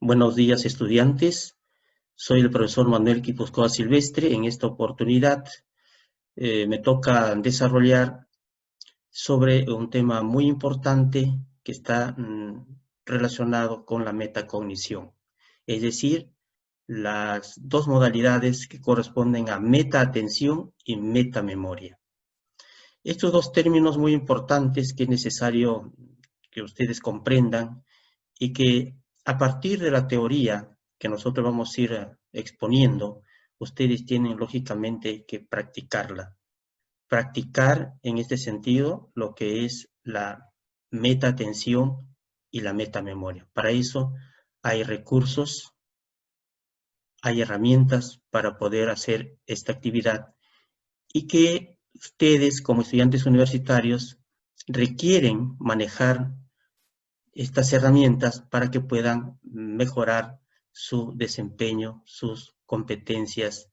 Buenos días, estudiantes. Soy el profesor Manuel Quipuscoa Silvestre. En esta oportunidad me toca desarrollar sobre un tema muy importante que está relacionado con la metacognición, es decir, las dos modalidades que corresponden a metaatención y metamemoria. Estos dos términos muy importantes que es necesario que ustedes comprendan y que a partir de la teoría que nosotros vamos a ir exponiendo, ustedes tienen lógicamente que practicarla. Practicar en este sentido lo que es la metaatención y la metamemoria. Para eso hay recursos, hay herramientas para poder hacer esta actividad y que ustedes como estudiantes universitarios requieren manejar estas herramientas para que puedan mejorar su desempeño, sus competencias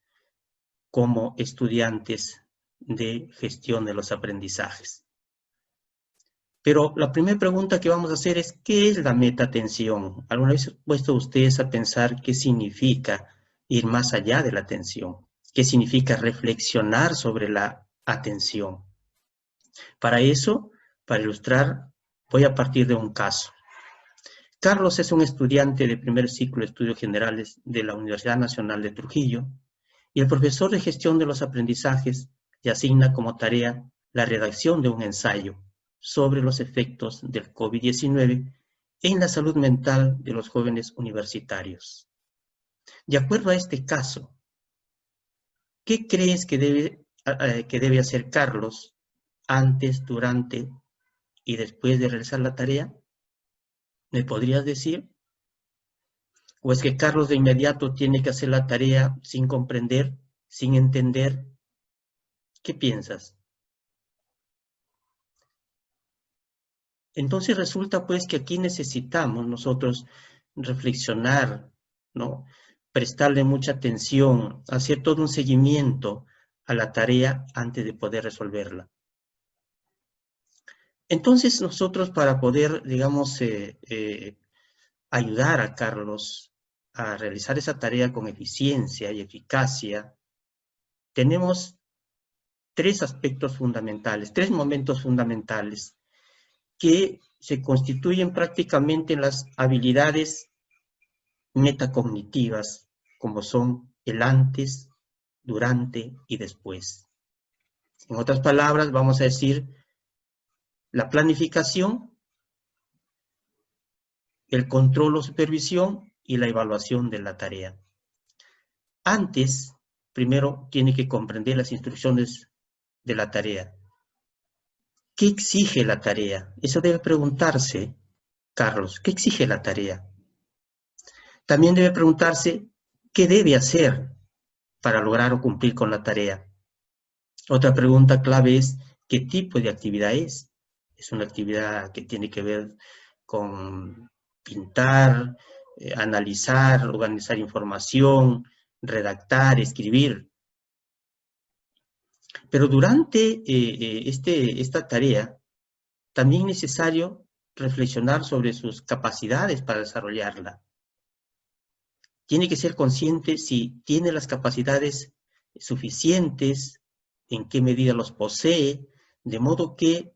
como estudiantes de gestión de los aprendizajes. Pero la primera pregunta que vamos a hacer es, ¿qué es la metaatención? ¿Alguna vez han puesto ustedes a pensar qué significa ir más allá de la atención? ¿Qué significa reflexionar sobre la atención? Para eso, para ilustrar, voy a partir de un caso. Carlos es un estudiante de primer ciclo de estudios generales de la Universidad Nacional de Trujillo y el profesor de gestión de los aprendizajes le asigna como tarea la redacción de un ensayo sobre los efectos del COVID-19 en la salud mental de los jóvenes universitarios. De acuerdo a este caso, ¿qué crees que debe hacer Carlos antes, durante y después de realizar la tarea? ¿Me podrías decir? ¿O es que Carlos de inmediato tiene que hacer la tarea sin comprender, sin entender? ¿Qué piensas? Entonces resulta pues que aquí necesitamos nosotros reflexionar, ¿no? Prestarle mucha atención, hacer todo un seguimiento a la tarea antes de poder resolverla. Entonces nosotros para poder, digamos, ayudar a Carlos a realizar esa tarea con eficiencia y eficacia, tenemos tres aspectos fundamentales, tres momentos fundamentales que se constituyen prácticamente en las habilidades metacognitivas, como son el antes, durante y después. En otras palabras, vamos a decir la planificación, el control o supervisión y la evaluación de la tarea. Antes, primero tiene que comprender las instrucciones de la tarea. ¿Qué exige la tarea? Eso debe preguntarse, Carlos, ¿qué exige la tarea? También debe preguntarse, ¿qué debe hacer para lograr o cumplir con la tarea? Otra pregunta clave es, ¿qué tipo de actividad es? Es una actividad que tiene que ver con pintar, analizar, organizar información, redactar, escribir. Pero durante esta tarea, también es necesario reflexionar sobre sus capacidades para desarrollarla. Tiene que ser consciente si tiene las capacidades suficientes, en qué medida los posee, de modo que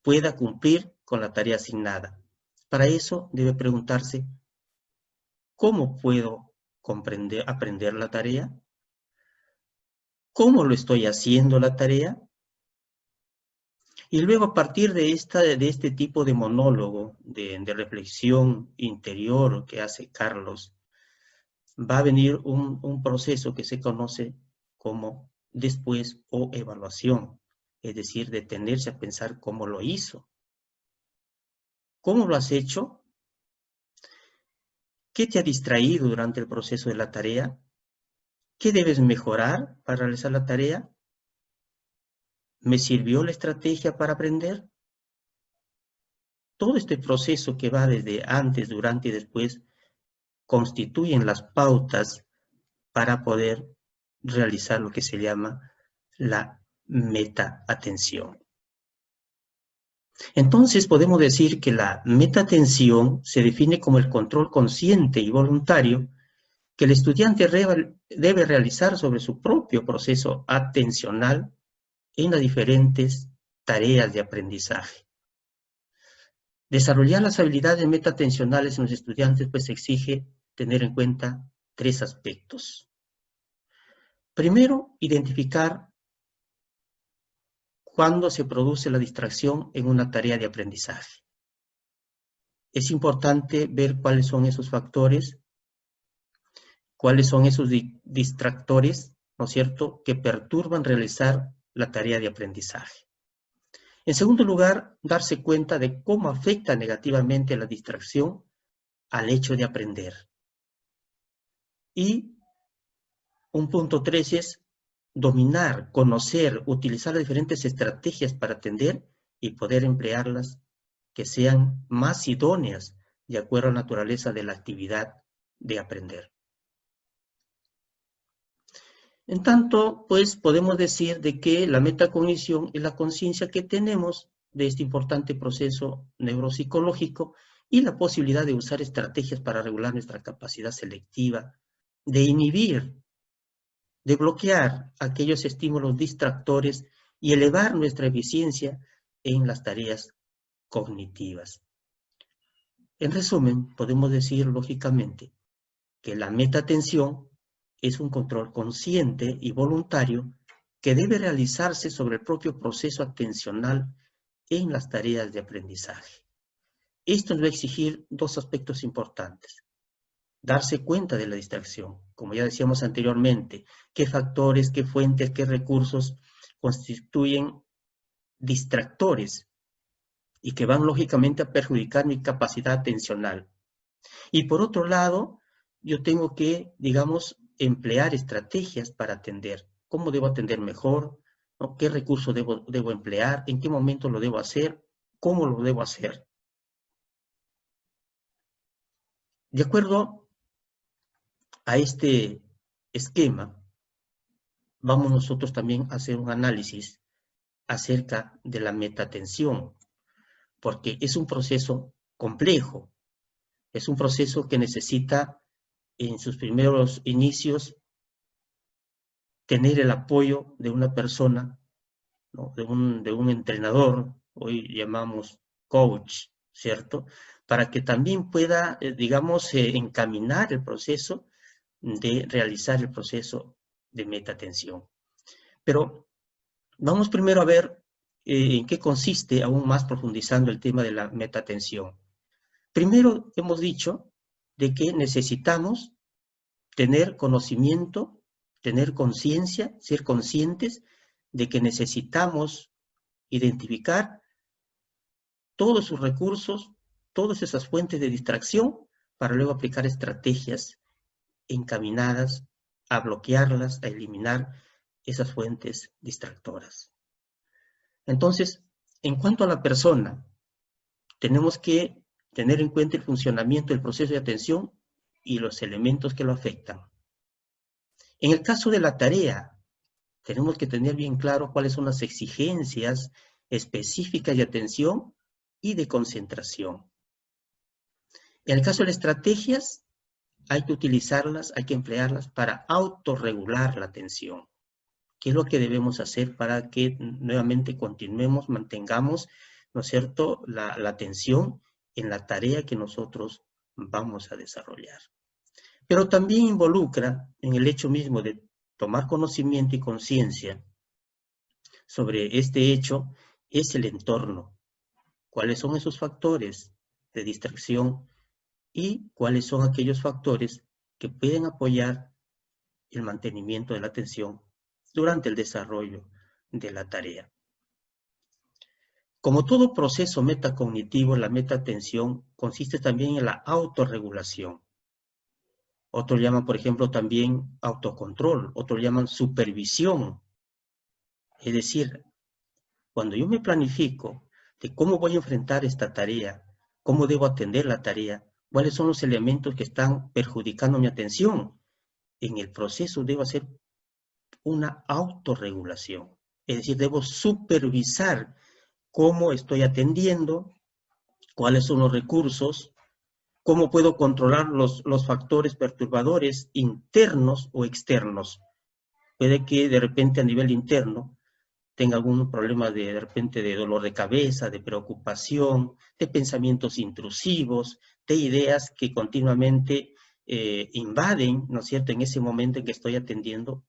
pueda cumplir con la tarea asignada. Para eso debe preguntarse, ¿cómo puedo aprender la tarea? ¿Cómo lo estoy haciendo la tarea? Y luego a partir de este tipo de monólogo, de reflexión interior que hace Carlos, va a venir un proceso que se conoce como después o evaluación, es decir, detenerse a pensar cómo lo hizo. ¿Cómo lo has hecho? ¿Qué te ha distraído durante el proceso de la tarea? ¿Qué debes mejorar para realizar la tarea? ¿Me sirvió la estrategia para aprender? Todo este proceso que va desde antes, durante y después constituyen las pautas para poder realizar lo que se llama la metaatención. Entonces podemos decir que la metatensión se define como el control consciente y voluntario que el estudiante debe realizar sobre su propio proceso atencional en las diferentes tareas de aprendizaje. Desarrollar las habilidades metatensionales en los estudiantes pues exige tener en cuenta 3 aspectos. Primero, identificar cuándo se produce la distracción en una tarea de aprendizaje. Es importante ver cuáles son esos factores, cuáles son esos distractores, ¿no es cierto?, que perturban realizar la tarea de aprendizaje. En segundo lugar, darse cuenta de cómo afecta negativamente la distracción al hecho de aprender. Y un punto 3 es dominar, conocer, utilizar las diferentes estrategias para atender y poder emplearlas que sean más idóneas de acuerdo a la naturaleza de la actividad de aprender. En tanto, pues podemos decir de que la metacognición es la conciencia que tenemos de este importante proceso neuropsicológico y la posibilidad de usar estrategias para regular nuestra capacidad selectiva, de inhibir, de bloquear aquellos estímulos distractores y elevar nuestra eficiencia en las tareas cognitivas. En resumen, podemos decir lógicamente que la metatensión es un control consciente y voluntario que debe realizarse sobre el propio proceso atencional en las tareas de aprendizaje. Esto nos va a exigir 2 aspectos importantes. Darse cuenta de la distracción, como ya decíamos anteriormente, qué factores, qué fuentes, qué recursos constituyen distractores y que van lógicamente a perjudicar mi capacidad atencional. Y por otro lado, yo tengo que, digamos, emplear estrategias para atender. ¿Cómo debo atender mejor? ¿No? ¿Qué recursos debo emplear? ¿En qué momento lo debo hacer? ¿Cómo lo debo hacer? De acuerdo a este esquema, vamos nosotros también a hacer un análisis acerca de la metatensión, porque es un proceso complejo, es un proceso que necesita en sus primeros inicios tener el apoyo de una persona, ¿no?, de un entrenador, hoy llamamos coach, ¿cierto?, para que también pueda, digamos, encaminar el proceso de realizar el proceso de metatensión. Pero vamos primero a ver en qué consiste, aún más profundizando el tema de la metatensión. Primero hemos dicho de que necesitamos tener conocimiento, tener conciencia, ser conscientes de que necesitamos identificar todos sus recursos, todas esas fuentes de distracción, para luego aplicar estrategias encaminadas a bloquearlas, a eliminar esas fuentes distractoras. Entonces, en cuanto a la persona, tenemos que tener en cuenta el funcionamiento del proceso de atención y los elementos que lo afectan. En el caso de la tarea, tenemos que tener bien claro cuáles son las exigencias específicas de atención y de concentración. En el caso de las estrategias, hay que utilizarlas, hay que emplearlas para autorregular la atención. ¿Qué es lo que debemos hacer para que nuevamente continuemos, mantengamos, ¿no es cierto?, la atención en la tarea que nosotros vamos a desarrollar? Pero también involucra en el hecho mismo de tomar conocimiento y conciencia sobre este hecho, es el entorno. ¿Cuáles son esos factores de distracción y cuáles son aquellos factores que pueden apoyar el mantenimiento de la atención durante el desarrollo de la tarea? Como todo proceso metacognitivo, la metatensión consiste también en la autorregulación. Otros llaman, por ejemplo, también autocontrol, otros llaman supervisión. Es decir, cuando yo me planifico de cómo voy a enfrentar esta tarea, cómo debo atender la tarea, cuáles son los elementos que están perjudicando mi atención, en el proceso debo hacer una autorregulación. Es decir, debo supervisar cómo estoy atendiendo, cuáles son los recursos, cómo puedo controlar los factores perturbadores internos o externos. Puede que de repente a nivel interno tenga algún problema de repente de dolor de cabeza, de preocupación, de pensamientos intrusivos, de ideas que continuamente invaden, ¿no es cierto?, en ese momento en que estoy atendiendo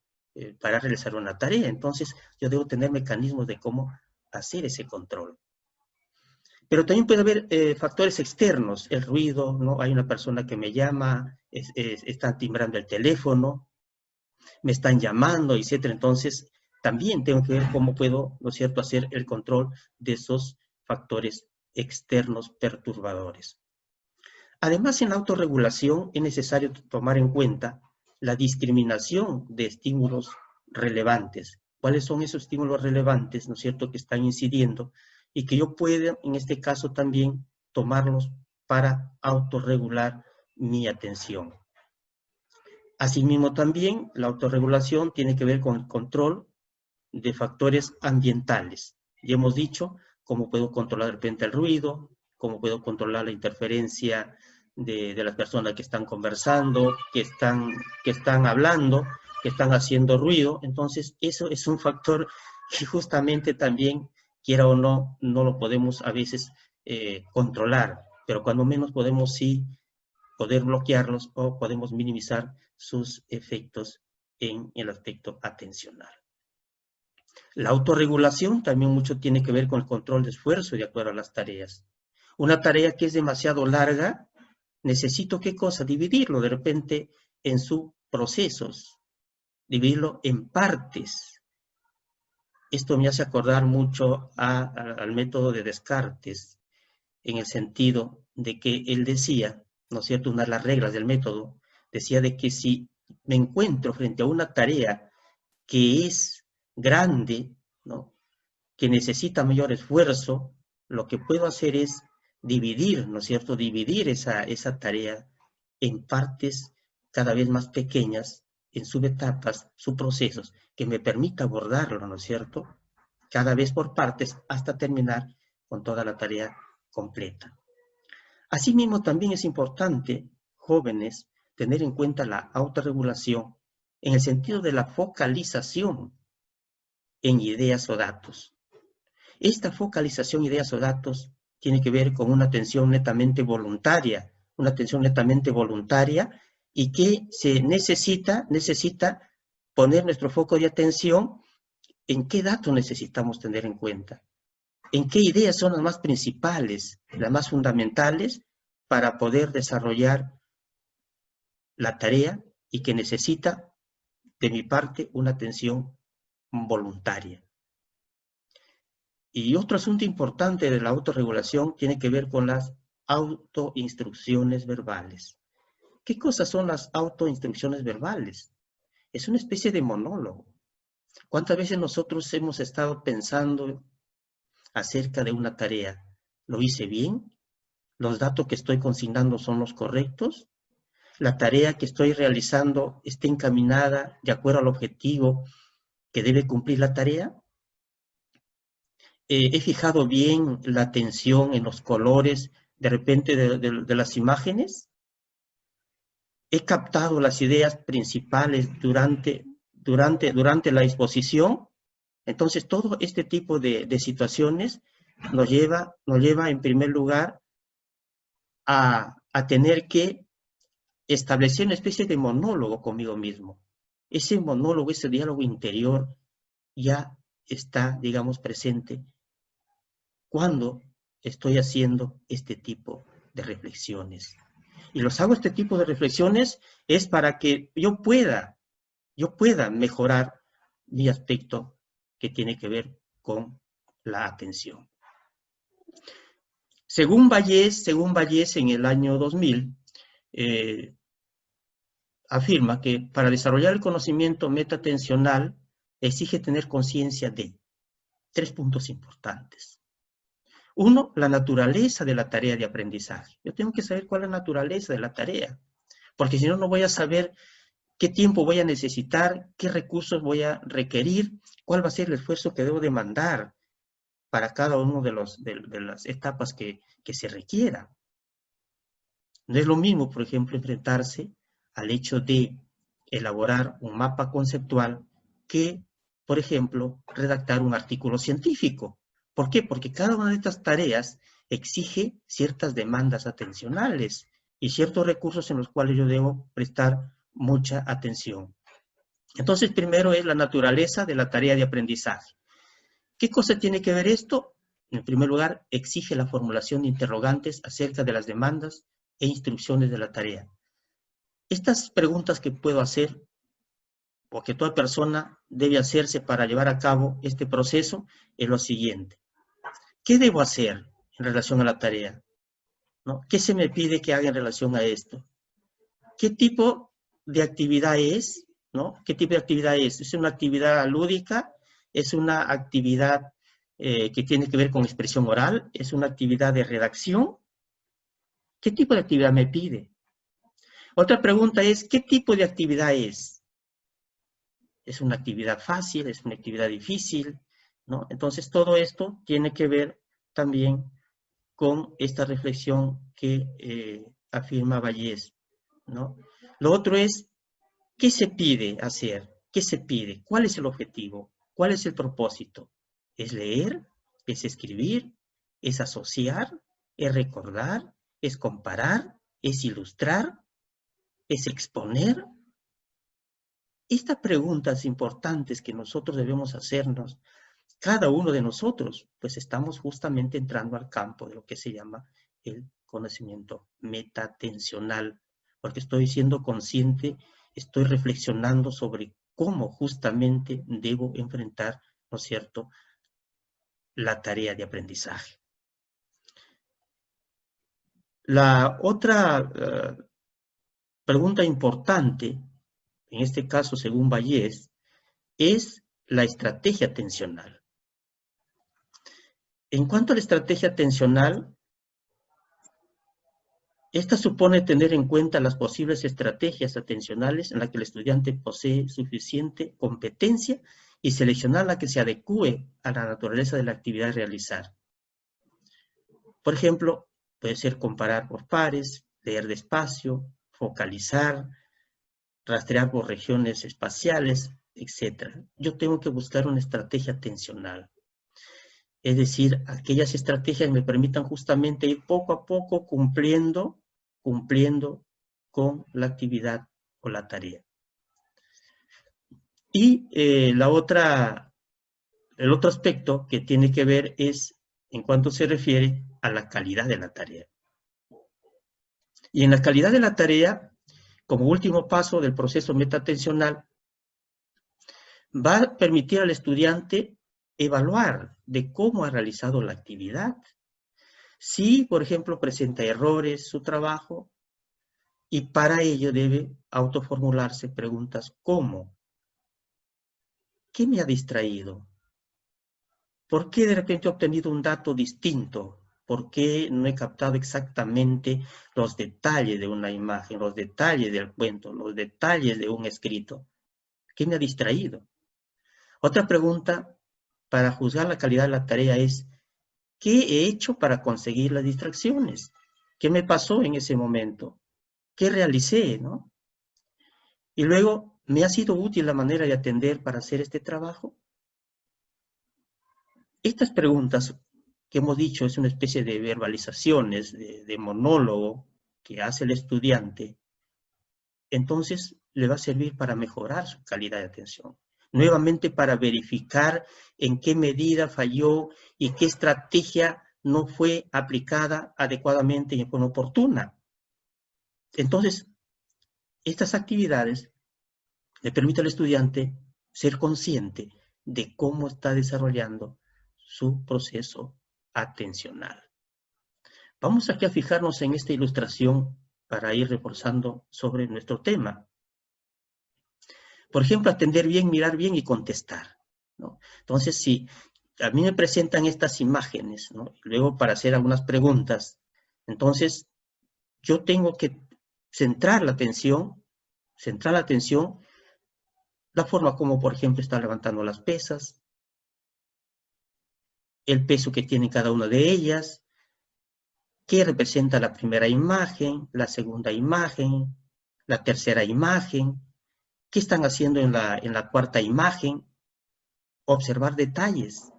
para realizar una tarea. Entonces, yo debo tener mecanismos de cómo hacer ese control. Pero también puede haber factores externos, el ruido, ¿no? Hay una persona que me llama, está timbrando el teléfono, me están llamando, etcétera. Entonces, también tengo que ver cómo puedo, ¿no es cierto?, hacer el control de esos factores externos perturbadores. Además, en la autorregulación es necesario tomar en cuenta la discriminación de estímulos relevantes. ¿Cuáles son esos estímulos relevantes, ¿no es cierto?, que están incidiendo y que yo pueda, en este caso también, tomarlos para autorregular mi atención? Asimismo, también la autorregulación tiene que ver con el control de factores ambientales. Ya hemos dicho cómo puedo controlar de repente el ruido, cómo puedo controlar la interferencia de las personas que están conversando, que están hablando, que están haciendo ruido. Entonces, eso es un factor que justamente también, quiera o no, no lo podemos a veces controlar, pero cuando menos podemos sí poder bloquearlos o podemos minimizar sus efectos en el aspecto atencional. La autorregulación también mucho tiene que ver con el control de esfuerzo de acuerdo a las tareas. Una tarea que es demasiado larga, necesito, ¿qué cosa? Dividirlo de repente en subprocesos, dividirlo en partes. Esto me hace acordar mucho al método de Descartes, en el sentido de que él decía, ¿no es cierto?, una de las reglas del método, decía de que si me encuentro frente a una tarea que es grande, ¿no?, que necesita mayor esfuerzo, lo que puedo hacer es dividir, ¿no es cierto?, dividir esa tarea en partes cada vez más pequeñas, en subetapas, subprocesos, que me permita abordarlo, ¿no es cierto?, cada vez por partes hasta terminar con toda la tarea completa. Asimismo, también es importante, jóvenes, tener en cuenta la autorregulación en el sentido de la focalización en ideas o datos. Esta focalización, ideas o datos, tiene que ver con una atención netamente voluntaria, y que se necesita poner nuestro foco de atención en qué datos necesitamos tener en cuenta, en qué ideas son las más principales, las más fundamentales para poder desarrollar la tarea y que necesita de mi parte una atención voluntaria. Y otro asunto importante de la autorregulación tiene que ver con las autoinstrucciones verbales. ¿Qué cosas son las autoinstrucciones verbales? Es una especie de monólogo. ¿Cuántas veces nosotros hemos estado pensando acerca de una tarea? ¿Lo hice bien? ¿Los datos que estoy consignando son los correctos? ¿La tarea que estoy realizando está encaminada de acuerdo al objetivo que debe cumplir la tarea? ¿He fijado bien la atención en los colores de repente de las imágenes? ¿He captado las ideas principales durante la exposición? Entonces, todo este tipo de situaciones nos lleva en primer lugar a tener que establecer una especie de monólogo conmigo mismo. Ese monólogo, ese diálogo interior ya está, digamos, presente cuando estoy haciendo este tipo de reflexiones. Y los hago este tipo de reflexiones es para que yo pueda mejorar mi aspecto que tiene que ver con la atención. Según Vallés en el año 2000, afirma que para desarrollar el conocimiento metatensional exige tener conciencia de 3 puntos importantes. Uno, la naturaleza de la tarea de aprendizaje. Yo tengo que saber cuál es la naturaleza de la tarea, porque si no, no voy a saber qué tiempo voy a necesitar, qué recursos voy a requerir, cuál va a ser el esfuerzo que debo demandar. para cada uno de las etapas que se requiera. No es lo mismo, por ejemplo, enfrentarse al hecho de elaborar un mapa conceptual que, por ejemplo, redactar un artículo científico. ¿Por qué? Porque cada una de estas tareas exige ciertas demandas atencionales y ciertos recursos en los cuales yo debo prestar mucha atención. Entonces, primero es la naturaleza de la tarea de aprendizaje. ¿Qué cosa tiene que ver esto? En primer lugar, exige la formulación de interrogantes acerca de las demandas e instrucciones de la tarea. Estas preguntas que puedo hacer, o que toda persona debe hacerse para llevar a cabo este proceso, es lo siguiente. ¿Qué debo hacer en relación a la tarea? ¿No? ¿Qué se me pide que haga en relación a esto? ¿Qué tipo de actividad es? ¿No? ¿Qué tipo de actividad es? ¿Es una actividad lúdica? ¿Es una actividad que tiene que ver con expresión oral? ¿Es una actividad de redacción? ¿Qué tipo de actividad me pide? Otra pregunta es, ¿qué tipo de actividad es? ¿Es una actividad fácil? ¿Es una actividad difícil? ¿No? Entonces, todo esto tiene que ver también con esta reflexión que afirma Vallés, ¿no? Lo otro es, ¿qué se pide hacer? ¿Qué se pide? ¿Cuál es el objetivo? ¿Cuál es el propósito? ¿Es leer? ¿Es escribir? ¿Es asociar? ¿Es recordar? ¿Es comparar? ¿Es ilustrar? ¿Es exponer? Estas preguntas importantes que nosotros debemos hacernos, cada uno de nosotros, pues estamos justamente entrando al campo de lo que se llama el conocimiento metatensional, porque estoy siendo consciente, estoy reflexionando sobre cómo justamente debo enfrentar, ¿no es cierto?, la tarea de aprendizaje. La otra pregunta importante, en este caso según Vallés, es la estrategia atencional. En cuanto a la estrategia atencional, esta supone tener en cuenta las posibles estrategias atencionales en las que el estudiante posee suficiente competencia y seleccionar la que se adecue a la naturaleza de la actividad a realizar. Por ejemplo, puede ser comparar por pares, leer despacio, focalizar, rastrear por regiones espaciales, etc. Yo tengo que buscar una estrategia atencional. Es decir, aquellas estrategias me permitan justamente ir poco a poco cumpliendo con la actividad o la tarea. Y el otro aspecto que tiene que ver es en cuanto se refiere a la calidad de la tarea. Y en la calidad de la tarea, como último paso del proceso metatensional, va a permitir al estudiante evaluar de cómo ha realizado la actividad. Si, por ejemplo, presenta errores su trabajo, y para ello debe autoformularse preguntas como, ¿qué me ha distraído? ¿Por qué de repente he obtenido un dato distinto? ¿Por qué no he captado exactamente los detalles de una imagen, los detalles del cuento, los detalles de un escrito? ¿Qué me ha distraído? Otra pregunta para juzgar la calidad de la tarea es, ¿qué he hecho para conseguir las distracciones? ¿Qué me pasó en ese momento? ¿Qué realicé, no? Y luego, ¿me ha sido útil la manera de atender para hacer este trabajo? Estas preguntas que hemos dicho es una especie de verbalizaciones, de monólogo que hace el estudiante, entonces le va a servir para mejorar su calidad de atención. Nuevamente para verificar en qué medida falló y qué estrategia no fue aplicada adecuadamente y en forma oportuna. Entonces, estas actividades le permiten al estudiante ser consciente de cómo está desarrollando su proceso atencional. Vamos aquí a fijarnos en esta ilustración para ir reforzando sobre nuestro tema. Por ejemplo, atender bien, mirar bien y contestar, ¿no? Entonces, si a mí me presentan estas imágenes, ¿no?, y luego para hacer algunas preguntas, entonces yo tengo que centrar la atención, la forma como, por ejemplo, está levantando las pesas, el peso que tiene cada una de ellas, qué representa la primera imagen, la segunda imagen, la tercera imagen, qué están haciendo en la cuarta imagen, observar detalles,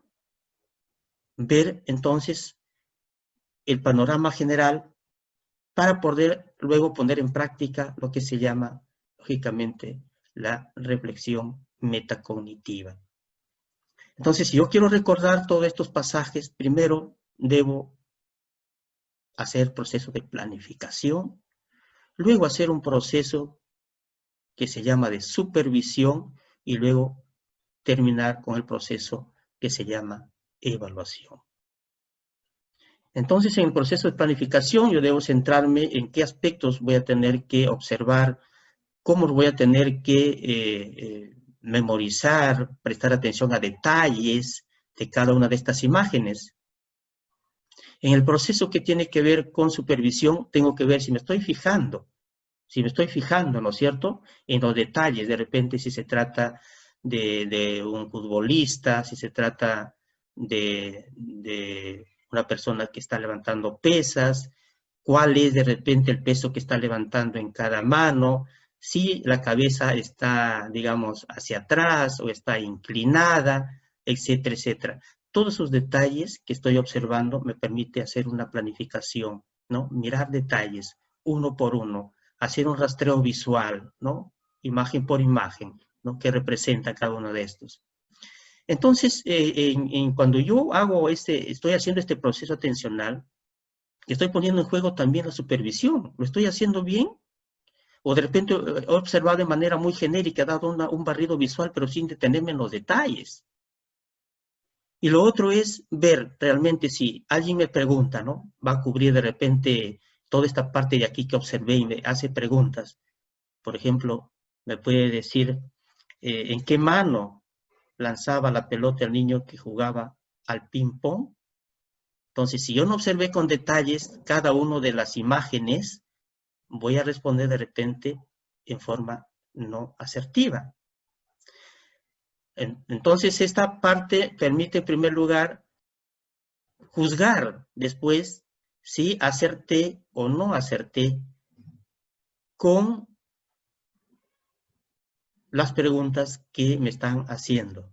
ver entonces el panorama general para poder luego poner en práctica lo que se llama, lógicamente, la reflexión metacognitiva. Entonces, si yo quiero recordar todos estos pasajes, primero debo hacer proceso de planificación, luego hacer un proceso que se llama de supervisión y luego terminar con el proceso que se llama evaluación. Entonces, en el proceso de planificación yo debo centrarme en qué aspectos voy a tener que observar, cómo voy a tener que memorizar, prestar atención a detalles de cada una de estas imágenes. En el proceso que tiene que ver con supervisión, tengo que ver si me estoy fijando, ¿no es cierto?, en los detalles, de repente si se trata de un futbolista, si se trata de una persona que está levantando pesas, cuál es de repente el peso que está levantando en cada mano, si la cabeza está, digamos, hacia atrás o está inclinada, etcétera, etcétera. Todos esos detalles que estoy observando me permite hacer una planificación, ¿no? Mirar detalles uno por uno, hacer un rastreo visual, ¿no? Imagen por imagen, ¿no? Que representa cada uno de estos. Entonces, cuando yo estoy haciendo este proceso atencional, estoy poniendo en juego también la supervisión. ¿Lo estoy haciendo bien? O de repente he observado de manera muy genérica, he dado un barrido visual, pero sin detenerme en los detalles. Y lo otro es ver realmente si alguien me pregunta, ¿no? Va a cubrir de repente toda esta parte de aquí que observé y me hace preguntas. Por ejemplo, me puede decir en qué mano lanzaba la pelota el niño que jugaba al ping-pong. Entonces, si yo no observé con detalles cada una de las imágenes, voy a responder de repente en forma no asertiva. Entonces, esta parte permite en primer lugar juzgar después si acerté o no acerté con las preguntas que me están haciendo.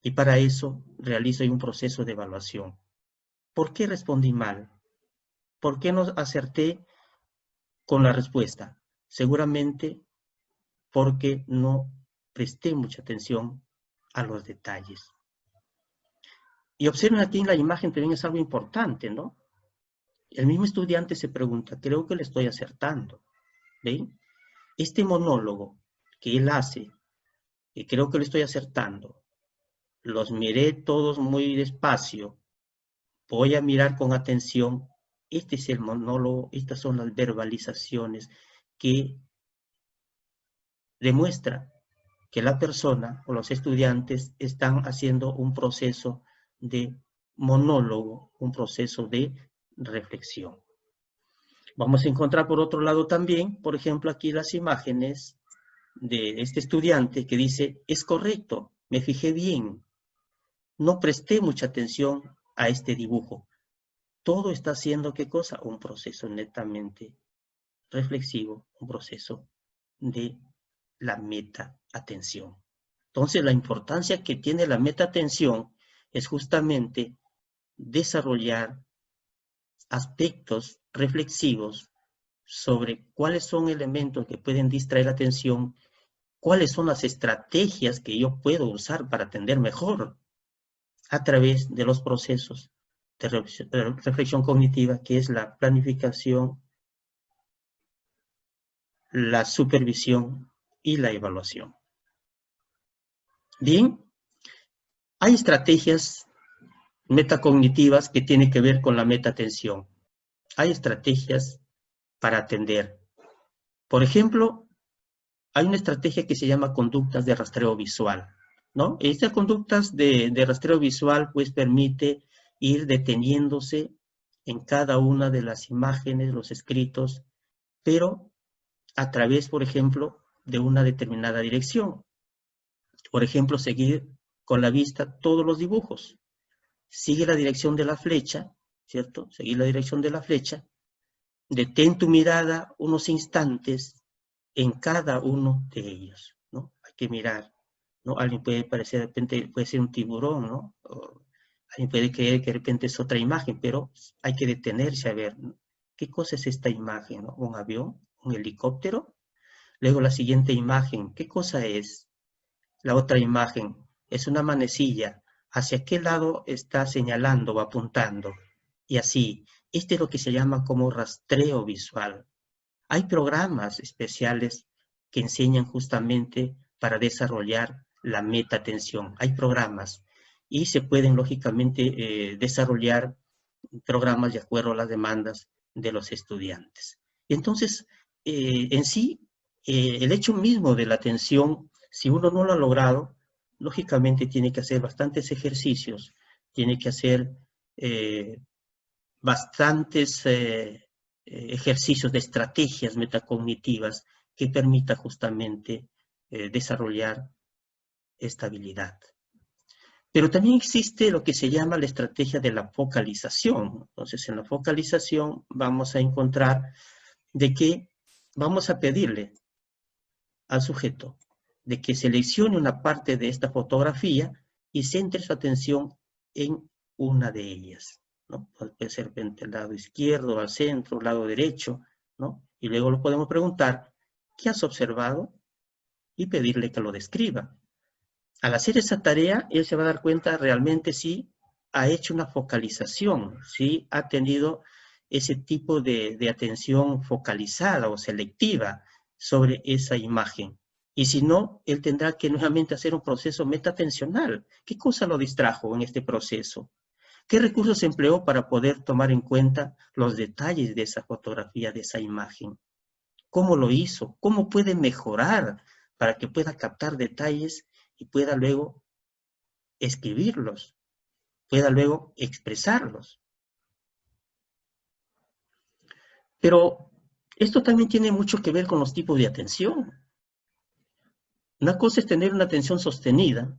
Y para eso realizo un proceso de evaluación. ¿Por qué respondí mal? ¿Por qué no acerté con la respuesta? Seguramente porque no presté mucha atención a los detalles. Y observen aquí en la imagen también es algo importante, ¿no? El mismo estudiante se pregunta, creo que le estoy acertando. ¿Ven? Este monólogo que él hace, y creo que le estoy acertando, los miré todos muy despacio, voy a mirar con atención, este es el monólogo, estas son las verbalizaciones que demuestran que la persona o los estudiantes están haciendo un proceso de monólogo, un proceso de reflexión. Vamos a encontrar por otro lado también, por ejemplo, aquí las imágenes de este estudiante que dice, es correcto, me fijé bien, no presté mucha atención a este dibujo. Todo está haciendo, ¿qué cosa? Un proceso netamente reflexivo, un proceso de la meta-atención. Entonces, la importancia que tiene la meta-atención es justamente desarrollar aspectos reflexivos sobre cuáles son elementos que pueden distraer la atención, cuáles son las estrategias que yo puedo usar para atender mejor a través de los procesos de reflexión cognitiva, que es la planificación, la supervisión y la evaluación. Bien, hay estrategias metacognitivas que tienen que ver con la meta-atención. Hay estrategias para atender. Por ejemplo, hay una estrategia que se llama conductas de rastreo visual, ¿no? Estas conductas de rastreo visual pues permite ir deteniéndose en cada una de las imágenes, los escritos, pero a través, por ejemplo, de una determinada dirección. Por ejemplo, seguir con la vista todos los dibujos. sigue la dirección de la flecha, ¿cierto? Seguir la dirección de la flecha, detén tu mirada unos instantes en cada uno de ellos, ¿no? Hay que mirar, ¿no? Alguien puede parecer, de repente, puede ser un tiburón, ¿no? O alguien puede creer que de repente es otra imagen, pero hay que detenerse a ver, ¿no? ¿Qué cosa es esta imagen, ¿no? ¿Un avión? ¿Un helicóptero? Luego la siguiente imagen, ¿qué cosa es? La otra imagen es una manecilla. ¿Hacia qué lado está señalando o apuntando? Y así, este es lo que se llama como rastreo visual. Hay programas especiales que enseñan justamente para desarrollar la meta-atención. Hay programas y se pueden lógicamente desarrollar programas de acuerdo a las demandas de los estudiantes. Y entonces, en sí, el hecho mismo de la atención, si uno no lo ha logrado, lógicamente tiene que hacer bastantes ejercicios, tiene que hacer bastantes ejercicios de estrategias metacognitivas que permita justamente desarrollar esta habilidad. Pero también existe lo que se llama la estrategia de la focalización. Entonces, en la focalización vamos a encontrar de que vamos a pedirle al sujeto de que seleccione una parte de esta fotografía y centre su atención en una de ellas, ¿no? Puede ser el lado izquierdo, al centro, lado derecho, ¿no? Y luego lo podemos preguntar, ¿qué has observado? Y pedirle que lo describa. Al hacer esa tarea, él se va a dar cuenta realmente si ha hecho una focalización, si ha tenido ese tipo de atención focalizada o selectiva sobre esa imagen. Y si no, él tendrá que nuevamente hacer un proceso metatensional. ¿Qué cosa lo distrajo en este proceso? ¿Qué recursos empleó para poder tomar en cuenta los detalles de esa fotografía, de esa imagen? ¿Cómo lo hizo? ¿Cómo puede mejorar para que pueda captar detalles y pueda luego escribirlos, pueda luego expresarlos? Pero esto también tiene mucho que ver con los tipos de atención. Una cosa es tener una atención sostenida,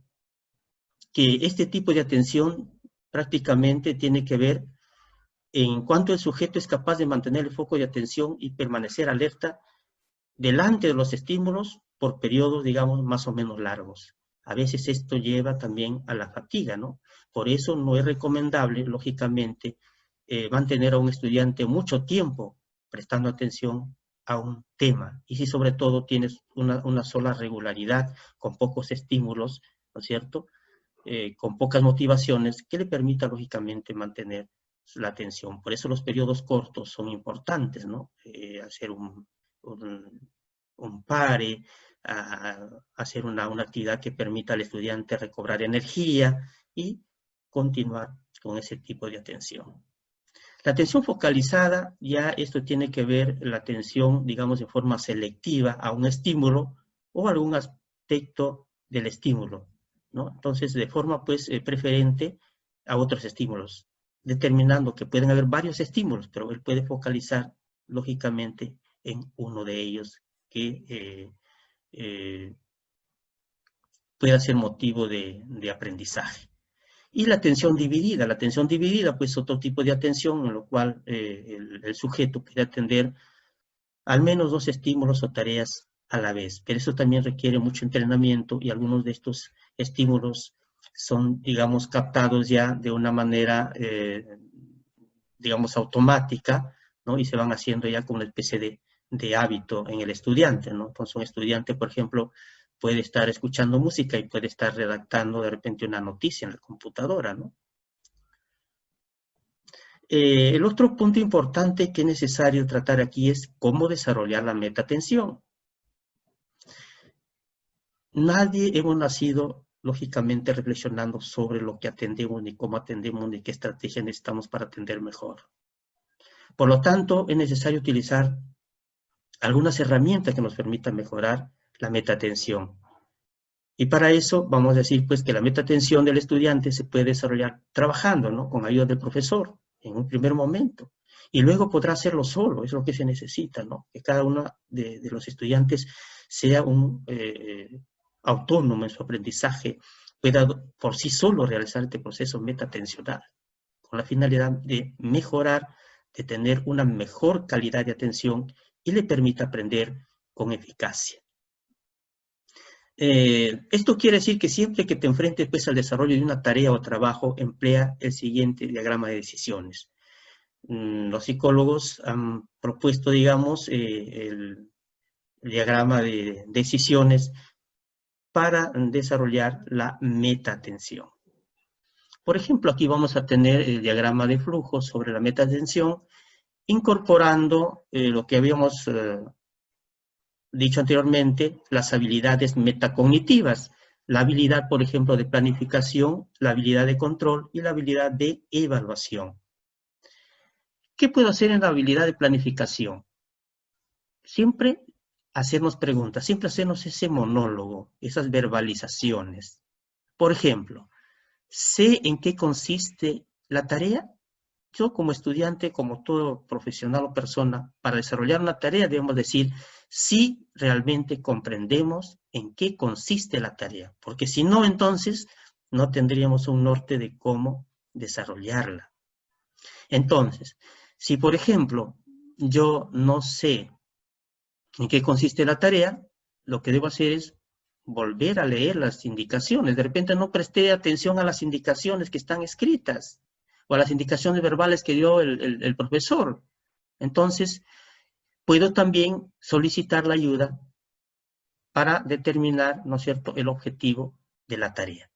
que este tipo de atención prácticamente tiene que ver en cuanto el sujeto es capaz de mantener el foco de atención y permanecer alerta delante de los estímulos por periodos, digamos, más o menos largos. A veces esto lleva también a la fatiga, ¿no? Por eso no es recomendable, lógicamente, mantener a un estudiante mucho tiempo prestando atención a un tema. Y si sobre todo tienes una sola regularidad, con pocos estímulos, ¿no es cierto? Con pocas motivaciones, que le permita, lógicamente, mantener la atención. Por eso los periodos cortos son importantes, ¿no? Hacer un pare, hacer una actividad que permita al estudiante recobrar energía y continuar con ese tipo de atención. La atención focalizada, ya esto tiene que ver la atención, digamos, de forma selectiva a un estímulo o algún aspecto del estímulo, ¿no? Entonces, de forma, pues, preferente a otros estímulos, determinando que pueden haber varios estímulos, pero él puede focalizar, lógicamente, en uno de ellos que pueda ser motivo de aprendizaje. Y la atención dividida, pues otro tipo de atención en lo cual el sujeto puede atender al menos dos estímulos o tareas a la vez. Pero eso también requiere mucho entrenamiento y algunos de estos estímulos son, digamos, captados ya de una manera, digamos, automática, ¿no? Y se van haciendo ya como una especie de hábito en el estudiante, ¿no? Entonces un estudiante, por ejemplo, puede estar escuchando música y puede estar redactando de repente una noticia en la computadora, ¿no? El otro punto importante que es necesario tratar aquí es cómo desarrollar la meta-atención. Nadie hemos nacido, lógicamente, reflexionando sobre lo que atendemos, ni cómo atendemos, ni qué estrategia necesitamos para atender mejor. Por lo tanto, es necesario utilizar algunas herramientas que nos permitan mejorar la meta-atención. Y para eso vamos a decir pues que la meta-atención del estudiante se puede desarrollar trabajando, ¿no? Con ayuda del profesor en un primer momento. Y luego podrá hacerlo solo, es lo que se necesita, ¿no? Que cada uno de los estudiantes sea un autónomo en su aprendizaje pueda por sí solo realizar este proceso meta-atencional, con la finalidad de mejorar, de tener una mejor calidad de atención y le permita aprender con eficacia. Esto quiere decir que siempre que te enfrentes pues, al desarrollo de una tarea o trabajo, emplea el siguiente diagrama de decisiones. Los psicólogos han propuesto, digamos, el diagrama de decisiones para desarrollar la meta-atención. Por ejemplo, aquí vamos a tener el diagrama de flujo sobre la meta-atención, incorporando lo que habíamos dicho anteriormente, las habilidades metacognitivas. La habilidad, por ejemplo, de planificación, la habilidad de control y la habilidad de evaluación. ¿Qué puedo hacer en la habilidad de planificación? Siempre hacernos preguntas, siempre hacernos ese monólogo, esas verbalizaciones. Por ejemplo, ¿sé en qué consiste la tarea? Yo como estudiante, como todo profesional o persona, para desarrollar una tarea debemos decir si realmente comprendemos en qué consiste la tarea, porque si no, entonces no tendríamos un norte de cómo desarrollarla. Entonces, si por ejemplo yo no sé en qué consiste la tarea, lo que debo hacer es volver a leer las indicaciones. De repente no presté atención a las indicaciones que están escritas o a las indicaciones verbales que dio el profesor. Entonces, puedo también solicitar la ayuda para determinar, ¿no es cierto?, el objetivo de la tarea.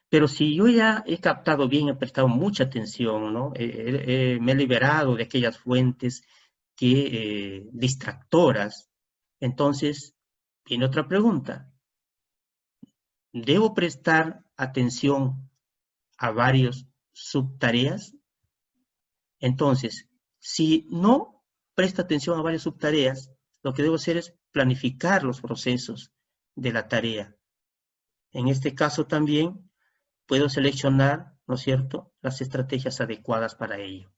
Pero si yo ya he captado bien, he prestado mucha atención, ¿no? Me he liberado de aquellas fuentes distractoras, entonces viene otra pregunta. ¿Debo prestar atención a varios subtareas? Entonces, si no presta atención a varias subtareas, lo que debo hacer es planificar los procesos de la tarea. En este caso también puedo seleccionar, ¿no es cierto?, las estrategias adecuadas para ello.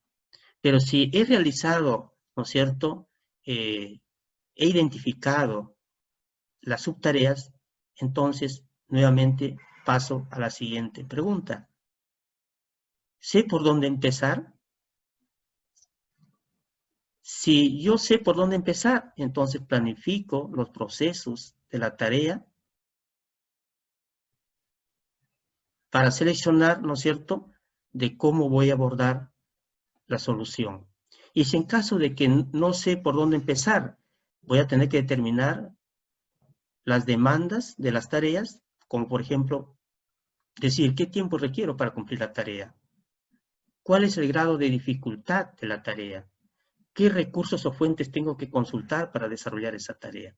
Pero si he realizado, ¿no es cierto?, he identificado las subtareas, entonces nuevamente paso a la siguiente pregunta. ¿Sé por dónde empezar? Si yo sé por dónde empezar, entonces planifico los procesos de la tarea para seleccionar, ¿no es cierto?, de cómo voy a abordar la solución. Y si en caso de que no sé por dónde empezar, voy a tener que determinar las demandas de las tareas, como por ejemplo, decir qué tiempo requiero para cumplir la tarea, cuál es el grado de dificultad de la tarea, qué recursos o fuentes tengo que consultar para desarrollar esa tarea.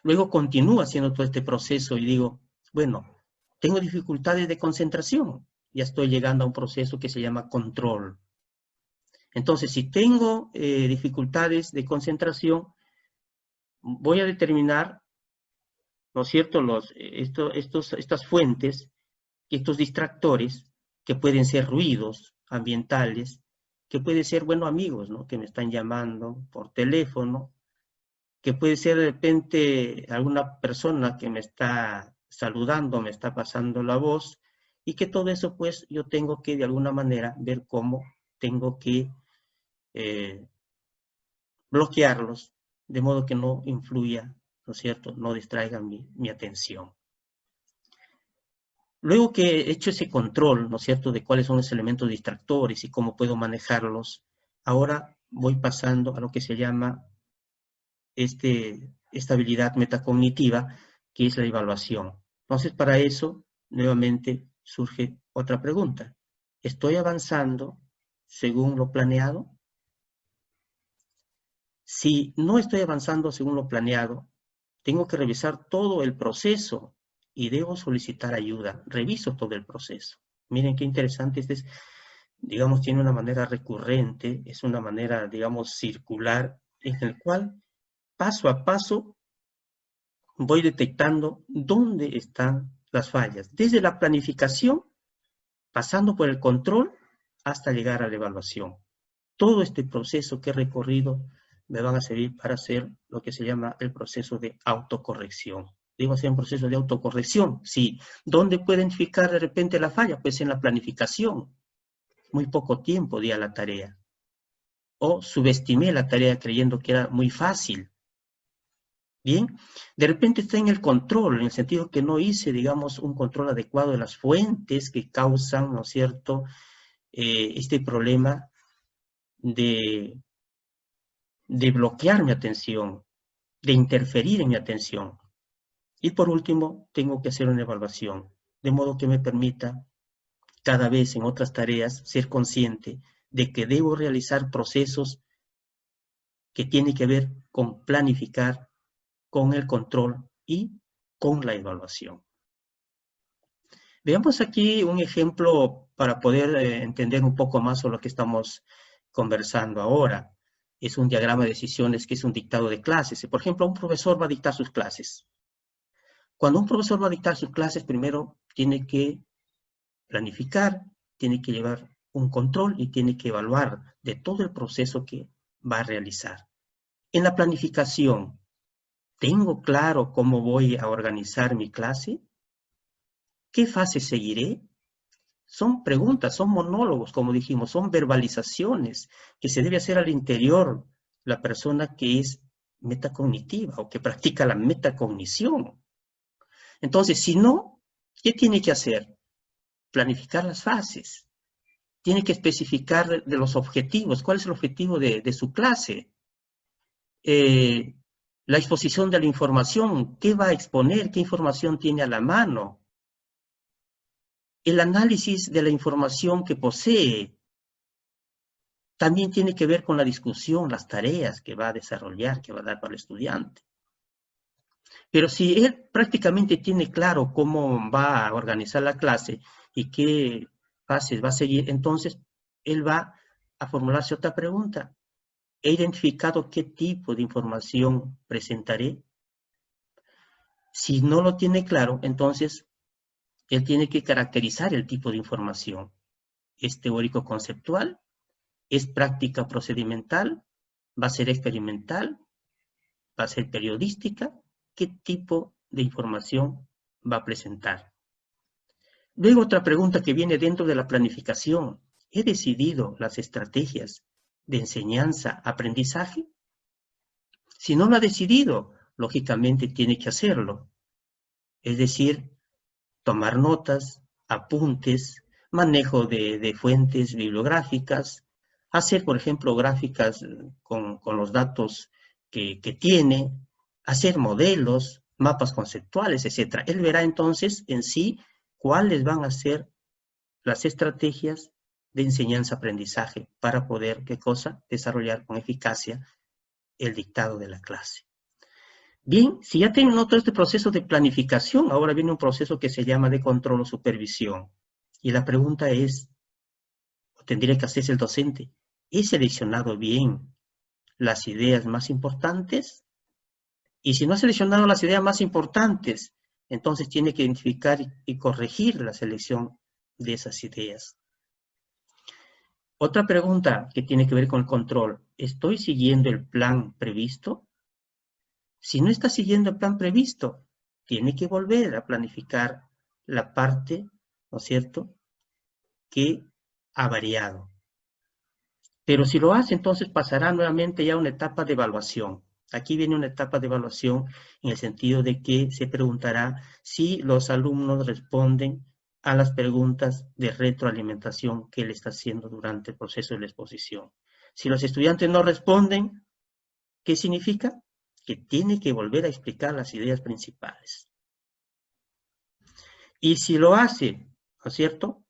Luego continúo haciendo todo este proceso y digo, bueno, tengo dificultades de concentración, ya estoy llegando a un proceso que se llama control. Entonces, si tengo dificultades de concentración, voy a determinar, ¿no es cierto?, estas fuentes, estos distractores, que pueden ser ruidos ambientales, que pueden ser, bueno, amigos, ¿no?, que me están llamando por teléfono, que puede ser de repente alguna persona que me está saludando, me está pasando la voz, y que todo eso, pues, yo tengo que, de alguna manera, ver cómo tengo que bloquearlos, de modo que no influya, ¿no es cierto?, no distraiga mi atención. Luego que he hecho ese control, ¿no es cierto?, de cuáles son los elementos distractores y cómo puedo manejarlos, ahora voy pasando a lo que se llama esta habilidad metacognitiva, que es la evaluación. Entonces, para eso, nuevamente, surge otra pregunta. ¿Estoy avanzando según lo planeado? Si no estoy avanzando según lo planeado, tengo que revisar todo el proceso y debo solicitar ayuda. Reviso todo el proceso. Miren qué interesante, digamos, tiene una manera recurrente, es una manera, digamos, circular, en el cual paso a paso voy detectando dónde están las fallas, desde la planificación, pasando por el control, hasta llegar a la evaluación. Todo este proceso que he recorrido me van a servir para hacer lo que se llama el proceso de autocorrección. debo hacer un proceso de autocorrección. Sí. ¿Dónde puedo identificar de repente la falla? Pues en la planificación. Muy poco tiempo di a la tarea. O subestimé la tarea creyendo que era muy fácil. Bien, de repente está en el control, en el sentido que no hice, digamos, un control adecuado de las fuentes que causan, ¿no es cierto?, este problema de bloquear mi atención, de interferir en mi atención. Y por último, tengo que hacer una evaluación, de modo que me permita cada vez en otras tareas ser consciente de que debo realizar procesos que tienen que ver con planificar, con el control y con la evaluación. Veamos aquí un ejemplo para poder entender un poco más sobre lo que estamos conversando ahora. Es un diagrama de decisiones que es un dictado de clases. Por ejemplo, un profesor va a dictar sus clases. Cuando un profesor va a dictar sus clases, primero tiene que planificar, tiene que llevar un control y tiene que evaluar de todo el proceso que va a realizar. En la planificación, ¿tengo claro cómo voy a organizar mi clase? ¿Qué fase seguiré? Son preguntas, son monólogos, como dijimos, son verbalizaciones que se debe hacer al interior la persona que es metacognitiva o que practica la metacognición. Entonces, si no, ¿qué tiene que hacer? Planificar las fases. Tiene que especificar de los objetivos. ¿Cuál es el objetivo de su clase? La exposición de la información. ¿Qué va a exponer? ¿Qué información tiene a la mano? El análisis de la información que posee. También tiene que ver con la discusión, las tareas que va a desarrollar, que va a dar para el estudiante. Pero si él prácticamente tiene claro cómo va a organizar la clase y qué fases va a seguir, entonces él va a formularse otra pregunta. ¿He identificado qué tipo de información presentaré? Si no lo tiene claro, entonces él tiene que caracterizar el tipo de información. ¿Es teórico-conceptual? ¿Es práctica procedimental? ¿Va a ser experimental? ¿Va a ser periodística? ¿Qué tipo de información va a presentar? Luego otra pregunta que viene dentro de la planificación. ¿He decidido las estrategias de enseñanza-aprendizaje? Si no lo ha decidido, lógicamente tiene que hacerlo. Es decir, tomar notas, apuntes, manejo de fuentes bibliográficas, hacer, por ejemplo, gráficas con los datos que tiene, hacer modelos, mapas conceptuales, etc. Él verá entonces en sí cuáles van a ser las estrategias de enseñanza-aprendizaje para poder, ¿qué cosa?, desarrollar con eficacia el dictado de la clase. Bien, si ya tienen todo este proceso de planificación, ahora viene un proceso que se llama de control o supervisión. Y la pregunta es, o tendría que hacerse el docente, ¿he seleccionado bien las ideas más importantes? Y si no ha seleccionado las ideas más importantes, entonces tiene que identificar y corregir la selección de esas ideas. Otra pregunta que tiene que ver con el control, ¿estoy siguiendo el plan previsto? Si no está siguiendo el plan previsto, tiene que volver a planificar la parte, ¿no es cierto?, que ha variado. Pero si lo hace, entonces pasará nuevamente ya a una etapa de evaluación. Aquí viene una etapa de evaluación en el sentido de que se preguntará si los alumnos responden a las preguntas de retroalimentación que él está haciendo durante el proceso de la exposición. Si los estudiantes no responden, ¿qué significa? Que tiene que volver a explicar las ideas principales. Y si lo hace, ¿no es cierto?,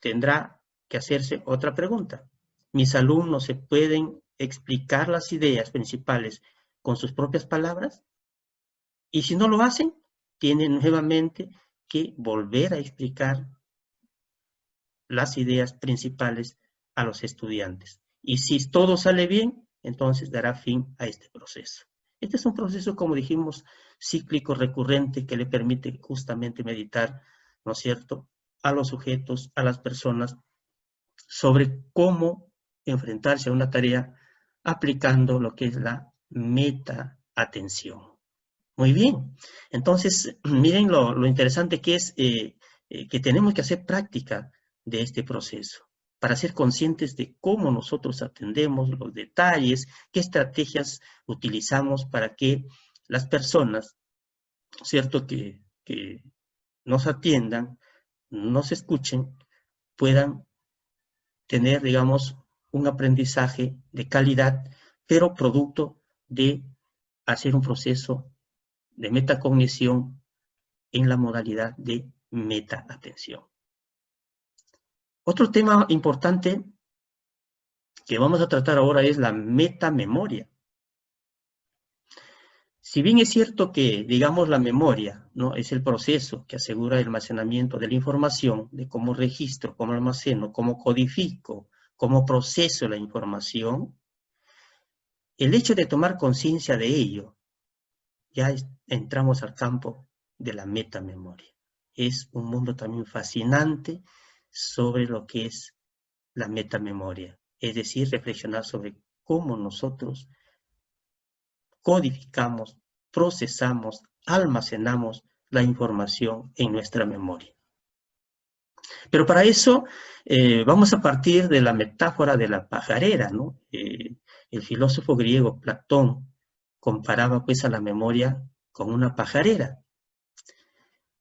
tendrá que hacerse otra pregunta. ¿Mis alumnos se pueden explicar las ideas principales con sus propias palabras? Y si no lo hacen, tienen nuevamente que volver a explicar las ideas principales a los estudiantes. Y si todo sale bien, entonces dará fin a este proceso. Este es un proceso, como dijimos, cíclico, recurrente, que le permite justamente meditar, ¿no es cierto?, a los sujetos, a las personas, sobre cómo enfrentarse a una tarea aplicando lo que es la meta-atención. Muy bien. Entonces, miren lo interesante que es que tenemos que hacer práctica de este proceso para ser conscientes de cómo nosotros atendemos los detalles, qué estrategias utilizamos para que las personas, ¿cierto?, que nos atiendan, nos escuchen, puedan tener, digamos, un aprendizaje de calidad, pero producto de hacer un proceso de metacognición en la modalidad de metaatención. Otro tema importante que vamos a tratar ahora es la metamemoria. Si bien es cierto que, digamos, la memoria, ¿no?, es el proceso que asegura el almacenamiento de la información, de cómo registro, cómo almaceno, cómo codifico, cómo proceso la información, el hecho de tomar conciencia de ello, ya entramos al campo de la metamemoria. Es un mundo también fascinante sobre lo que es la metamemoria, es decir, reflexionar sobre cómo nosotros codificamos, procesamos, almacenamos la información en nuestra memoria. Pero para eso vamos a partir de la metáfora de la pajarera, ¿no? El filósofo griego Platón comparaba pues a la memoria con una pajarera,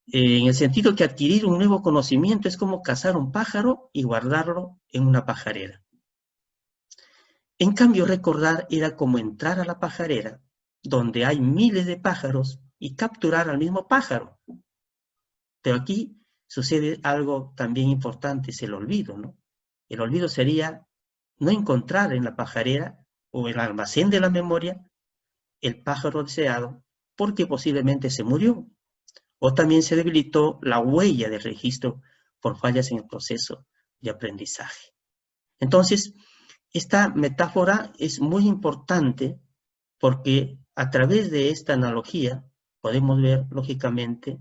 en el sentido que adquirir un nuevo conocimiento es como cazar un pájaro y guardarlo en una pajarera. En cambio, recordar era como entrar a la pajarera, donde hay miles de pájaros, y capturar al mismo pájaro. Pero aquí sucede algo también importante, es el olvido, ¿no? El olvido sería no encontrar en la pajarera o el almacén de la memoria el pájaro deseado, porque posiblemente se murió, o también se debilitó la huella del registro por fallas en el proceso de aprendizaje. Entonces, esta metáfora es muy importante porque a través de esta analogía podemos ver, lógicamente,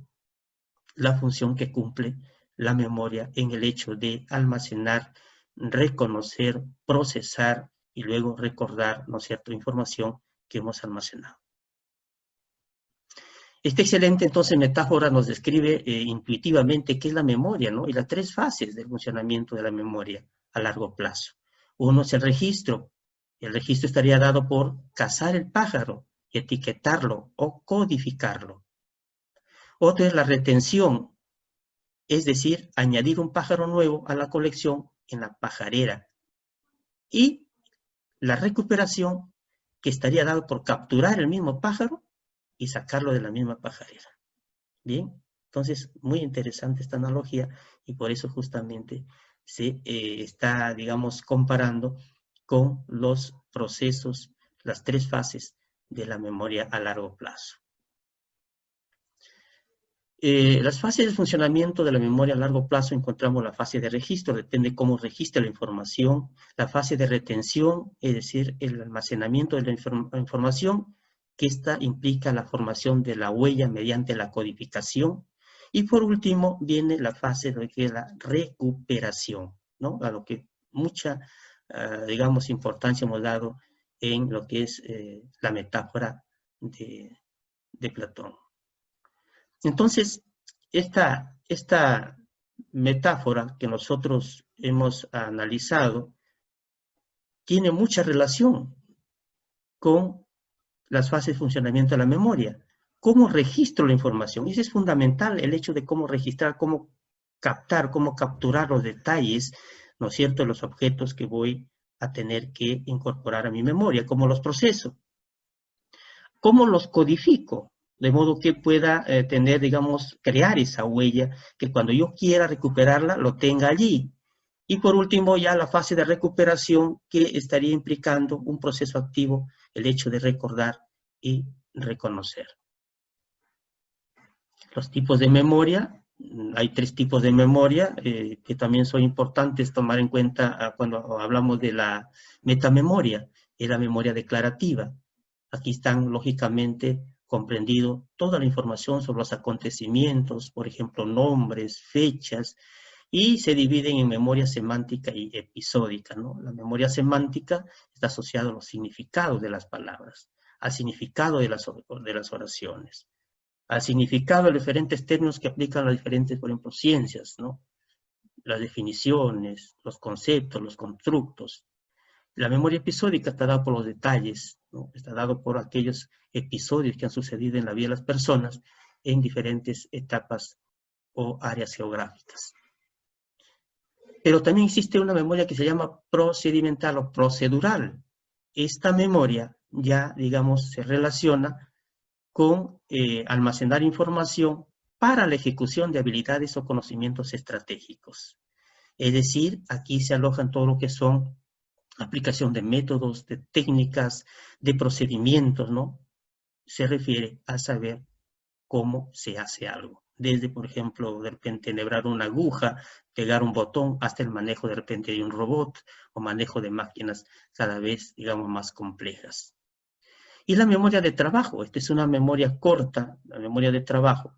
la función que cumple la memoria en el hecho de almacenar, reconocer, procesar y luego recordar, ¿no es cierto?, información que hemos almacenado. Esta excelente, entonces, metáfora nos describe intuitivamente qué es la memoria, ¿no?, y las tres fases del funcionamiento de la memoria a largo plazo. Uno es el registro. El registro estaría dado por cazar el pájaro, etiquetarlo o codificarlo. Otro es la retención, es decir, añadir un pájaro nuevo a la colección en la pajarera. Y la recuperación, que estaría dado por capturar el mismo pájaro y sacarlo de la misma pajarera. Bien, entonces, muy interesante esta analogía y por eso justamente se está, digamos, comparando con los procesos, las tres fases de la memoria a largo plazo. Las fases de funcionamiento de la memoria a largo plazo encontramos la fase de registro, depende cómo registra la información, la fase de retención, es decir, el almacenamiento de la información, que esta implica la formación de la huella mediante la codificación, y por último viene la fase de que es la recuperación, ¿no?, a lo que mucha, digamos, importancia hemos dado en lo que es la metáfora de Platón. Entonces, esta metáfora que nosotros hemos analizado tiene mucha relación con las fases de funcionamiento de la memoria. ¿Cómo registro la información? Ese es fundamental, el hecho de cómo registrar, cómo captar, cómo capturar los detalles, ¿no es cierto?, de los objetos que voy a tener que incorporar a mi memoria, cómo los proceso. ¿Cómo los codifico? De modo que pueda tener, digamos, crear esa huella, que cuando yo quiera recuperarla, lo tenga allí. Y por último, ya la fase de recuperación, que estaría implicando un proceso activo, el hecho de recordar y reconocer. Los tipos de memoria, hay tres tipos de memoria, que también son importantes tomar en cuenta cuando hablamos de la metamemoria, es la memoria declarativa. Aquí están, lógicamente, comprendido toda la información sobre los acontecimientos, por ejemplo, nombres, fechas, y se dividen en memoria semántica y episódica, ¿no? La memoria semántica está asociada a los significados de las palabras. al significado de las oraciones, al significado de los diferentes términos que aplican las diferentes, por ejemplo, ciencias, ¿no? Las definiciones, los conceptos, los constructos. La memoria episódica está dada por los detalles, ¿no? Está dado por aquellos episodios que han sucedido en la vida de las personas en diferentes etapas o áreas geográficas. Pero también existe una memoria que se llama procedimental o procedural. Esta memoria ya, digamos, se relaciona con almacenar información para la ejecución de habilidades o conocimientos estratégicos. Es decir, aquí se alojan todo lo que son aplicación de métodos, de técnicas, de procedimientos, ¿no? Se refiere a saber cómo se hace algo. Desde, por ejemplo, de repente enhebrar una aguja, pegar un botón, hasta el manejo de repente de un robot o manejo de máquinas cada vez, digamos, más complejas. Y la memoria de trabajo, esta es una memoria corta, la memoria de trabajo,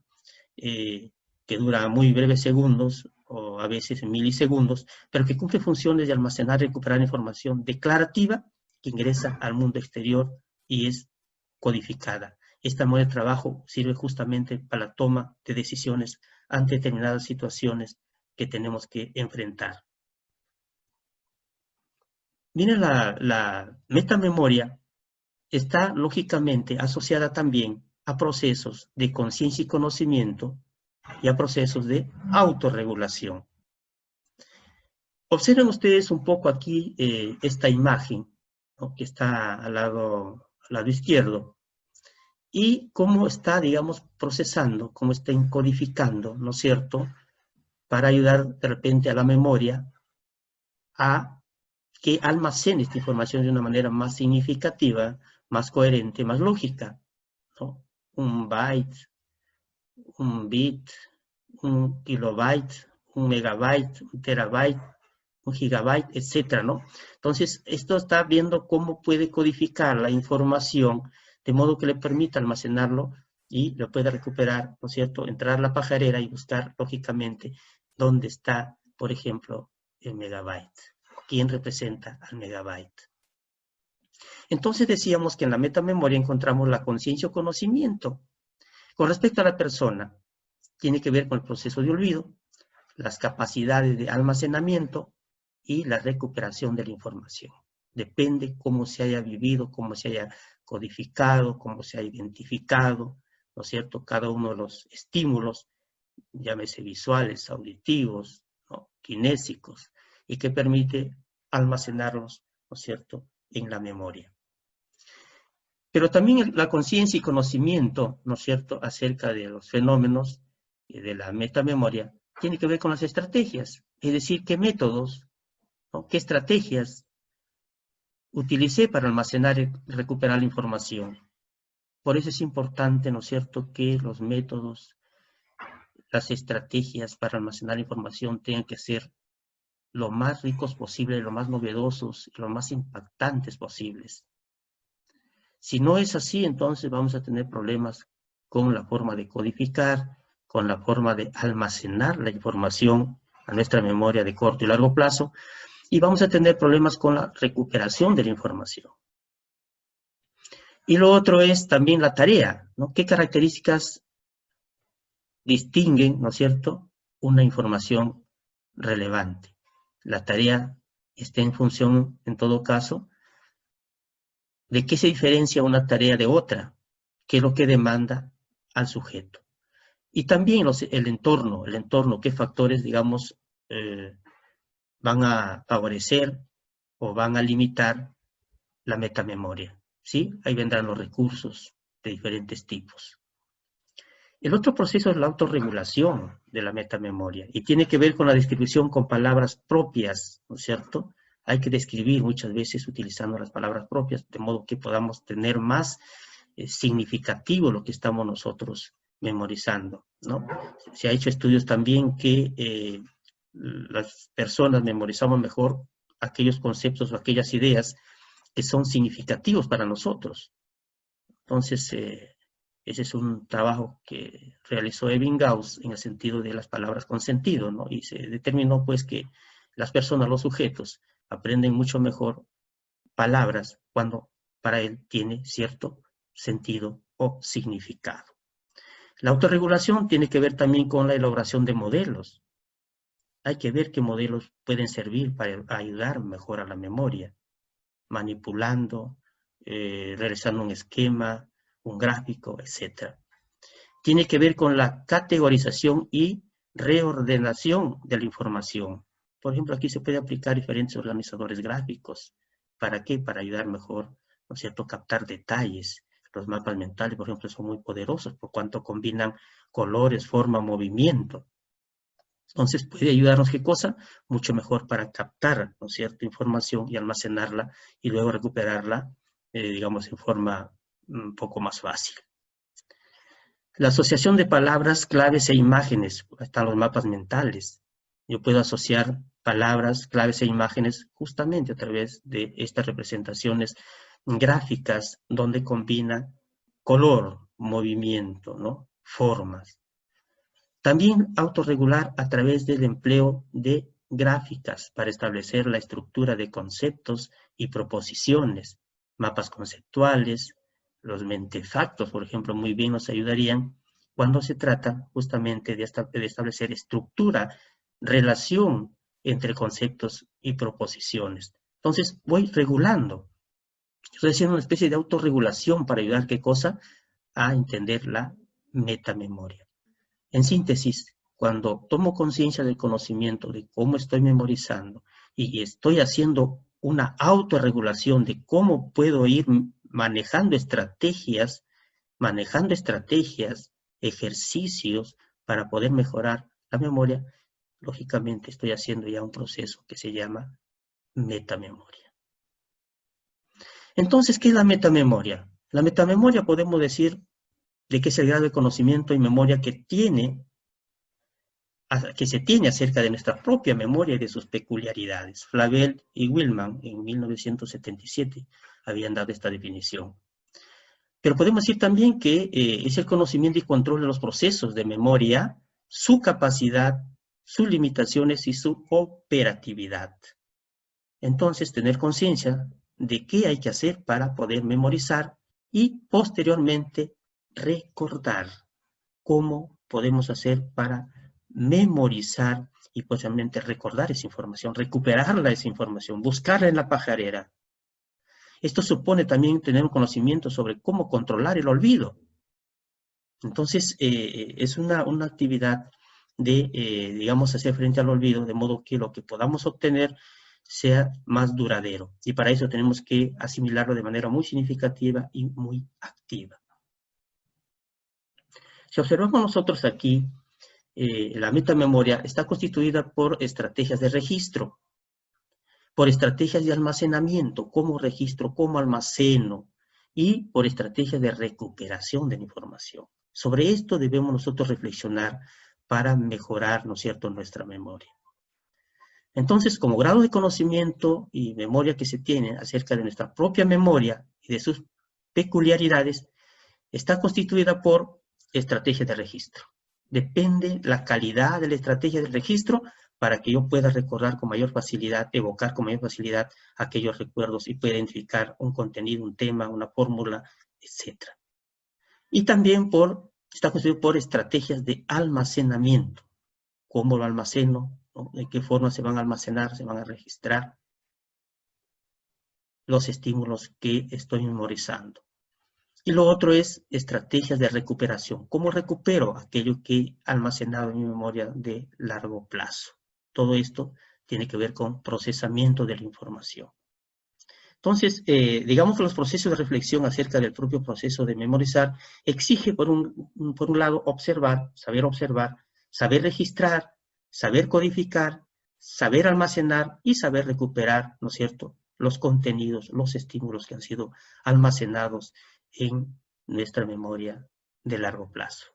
que dura muy breves segundos, o a veces milisegundos, pero que cumple funciones de almacenar y recuperar información declarativa que ingresa al mundo exterior y es codificada. Esta memoria de trabajo sirve justamente para la toma de decisiones ante determinadas situaciones que tenemos que enfrentar. Miren, la metamemoria está lógicamente asociada también a procesos de conciencia y conocimiento y a procesos de autorregulación. Observen ustedes un poco aquí esta imagen, ¿no?, que está al lado izquierdo, y cómo está, digamos, procesando, cómo está encodificando, ¿no es cierto?, para ayudar de repente a la memoria a que almacene esta información de una manera más significativa, más coherente, más lógica, ¿no? Un byte, un bit, un kilobyte, un megabyte, un terabyte, un gigabyte, etcétera, ¿no? Entonces, esto está viendo cómo puede codificar la información de modo que le permita almacenarlo y lo pueda recuperar, ¿no es cierto?, entrar a la pajarera y buscar, lógicamente, dónde está, por ejemplo, el megabyte. ¿Quién representa al megabyte? Entonces decíamos que en la metamemoria encontramos la conciencia o conocimiento. Con respecto a la persona, tiene que ver con el proceso de olvido, las capacidades de almacenamiento y la recuperación de la información. Depende cómo se haya vivido, cómo se haya codificado, cómo se haya identificado, ¿no es cierto?, cada uno de los estímulos, llámese visuales, auditivos, ¿no?, kinésicos, y que permite almacenarlos, ¿no es cierto?, en la memoria. Pero también la conciencia y conocimiento, ¿no es cierto?, acerca de los fenómenos de la metamemoria, tiene que ver con las estrategias, es decir, qué métodos, ¿no?, qué estrategias utilicé para almacenar y recuperar la información. Por eso es importante, ¿no es cierto?, que los métodos, las estrategias para almacenar información tengan que ser lo más ricos posible, lo más novedosos y lo más impactantes posibles. Si no es así, entonces vamos a tener problemas con la forma de codificar, con la forma de almacenar la información a nuestra memoria de corto y largo plazo, y vamos a tener problemas con la recuperación de la información. Y lo otro es también la tarea, ¿no? ¿Qué características distinguen, ¿no es cierto?, una información relevante? La tarea está en función, en todo caso, de qué se diferencia una tarea de otra, qué es lo que demanda al sujeto. Y también el entorno, qué factores, digamos, van a favorecer o van a limitar la metamemoria, ¿sí? Ahí vendrán los recursos de diferentes tipos. El otro proceso es la autorregulación de la metamemoria y tiene que ver con la descripción con palabras propias, ¿no es cierto? Hay que describir muchas veces utilizando las palabras propias, de modo que podamos tener más significativo lo que estamos nosotros memorizando, ¿no? Se ha hecho estudios también que las personas memorizamos mejor aquellos conceptos o aquellas ideas que son significativos para nosotros. Entonces, ese es un trabajo que realizó Ebbinghaus en el sentido de las palabras con sentido, ¿no? Y se determinó, pues, que las personas, los sujetos, aprenden mucho mejor palabras cuando para él tiene cierto sentido o significado. La autorregulación tiene que ver también con la elaboración de modelos. Hay que ver qué modelos pueden servir para ayudar mejor a la memoria, manipulando, realizando un esquema, un gráfico, etc. Tiene que ver con la categorización y reordenación de la información. Por ejemplo, aquí se puede aplicar diferentes organizadores gráficos. ¿Para qué? Para ayudar mejor, ¿no es cierto?, captar detalles. Los mapas mentales, por ejemplo, son muy poderosos por cuanto combinan colores, forma, movimiento. Entonces puede ayudarnos, ¿qué cosa? Mucho mejor para captar, ¿no es cierto?, información y almacenarla y luego recuperarla, digamos, en forma un poco más fácil. La asociación de palabras, claves e imágenes, están los mapas mentales. Yo puedo asociar palabras, claves e imágenes justamente a través de estas representaciones gráficas donde combina color, movimiento, ¿no?, formas. También autorregular a través del empleo de gráficas para establecer la estructura de conceptos y proposiciones, mapas conceptuales, los mentefactos, por ejemplo, muy bien nos ayudarían cuando se trata justamente de establecer estructura, relación entre conceptos y proposiciones. Entonces, voy regulando. Estoy haciendo una especie de autorregulación para ayudar, ¿qué cosa? A entender la metamemoria. En síntesis, cuando tomo conciencia del conocimiento de cómo estoy memorizando y estoy haciendo una autorregulación de cómo puedo ir manejando estrategias, ejercicios para poder mejorar la memoria, lógicamente estoy haciendo ya un proceso que se llama metamemoria. Entonces, ¿qué es la metamemoria? La metamemoria podemos decir de que es el grado de conocimiento y memoria que se tiene acerca de nuestra propia memoria y de sus peculiaridades. Flavel y Willman en 1977 habían dado esta definición. Pero podemos decir también que es el conocimiento y control de los procesos de memoria, su capacidad, sus limitaciones y su operatividad. Entonces, tener conciencia de qué hay que hacer para poder memorizar y posteriormente recordar cómo podemos hacer para memorizar y posteriormente recordar esa información, recuperarla esa información, buscarla en la pajarera. Esto supone también tener un conocimiento sobre cómo controlar el olvido. Entonces, es una actividad de, digamos, hacer frente al olvido, de modo que lo que podamos obtener sea más duradero. Y para eso tenemos que asimilarlo de manera muy significativa y muy activa. Si observamos nosotros aquí, la metamemoria está constituida por estrategias de registro, por estrategias de almacenamiento, cómo registro, cómo almaceno, y por estrategias de recuperación de la información. Sobre esto debemos nosotros reflexionar para mejorar, ¿no es cierto?, nuestra memoria. Entonces, como grado de conocimiento y memoria que se tiene acerca de nuestra propia memoria y de sus peculiaridades, está constituida por estrategias de registro. Depende la calidad de la estrategia de registro para que yo pueda recordar con mayor facilidad, evocar con mayor facilidad aquellos recuerdos y pueda identificar un contenido, un tema, una fórmula, etc. Y también está constituido por estrategias de almacenamiento. ¿Cómo lo almaceno? ¿No? ¿De qué forma se van a almacenar? ¿Se van a registrar los estímulos que estoy memorizando? Y lo otro es estrategias de recuperación. ¿Cómo recupero aquello que he almacenado en mi memoria de largo plazo? Todo esto tiene que ver con procesamiento de la información. Entonces, digamos que los procesos de reflexión acerca del propio proceso de memorizar exige, por un lado, observar, saber registrar, saber codificar, saber almacenar y saber recuperar, ¿no es cierto?, los contenidos, los estímulos que han sido almacenados en nuestra memoria de largo plazo.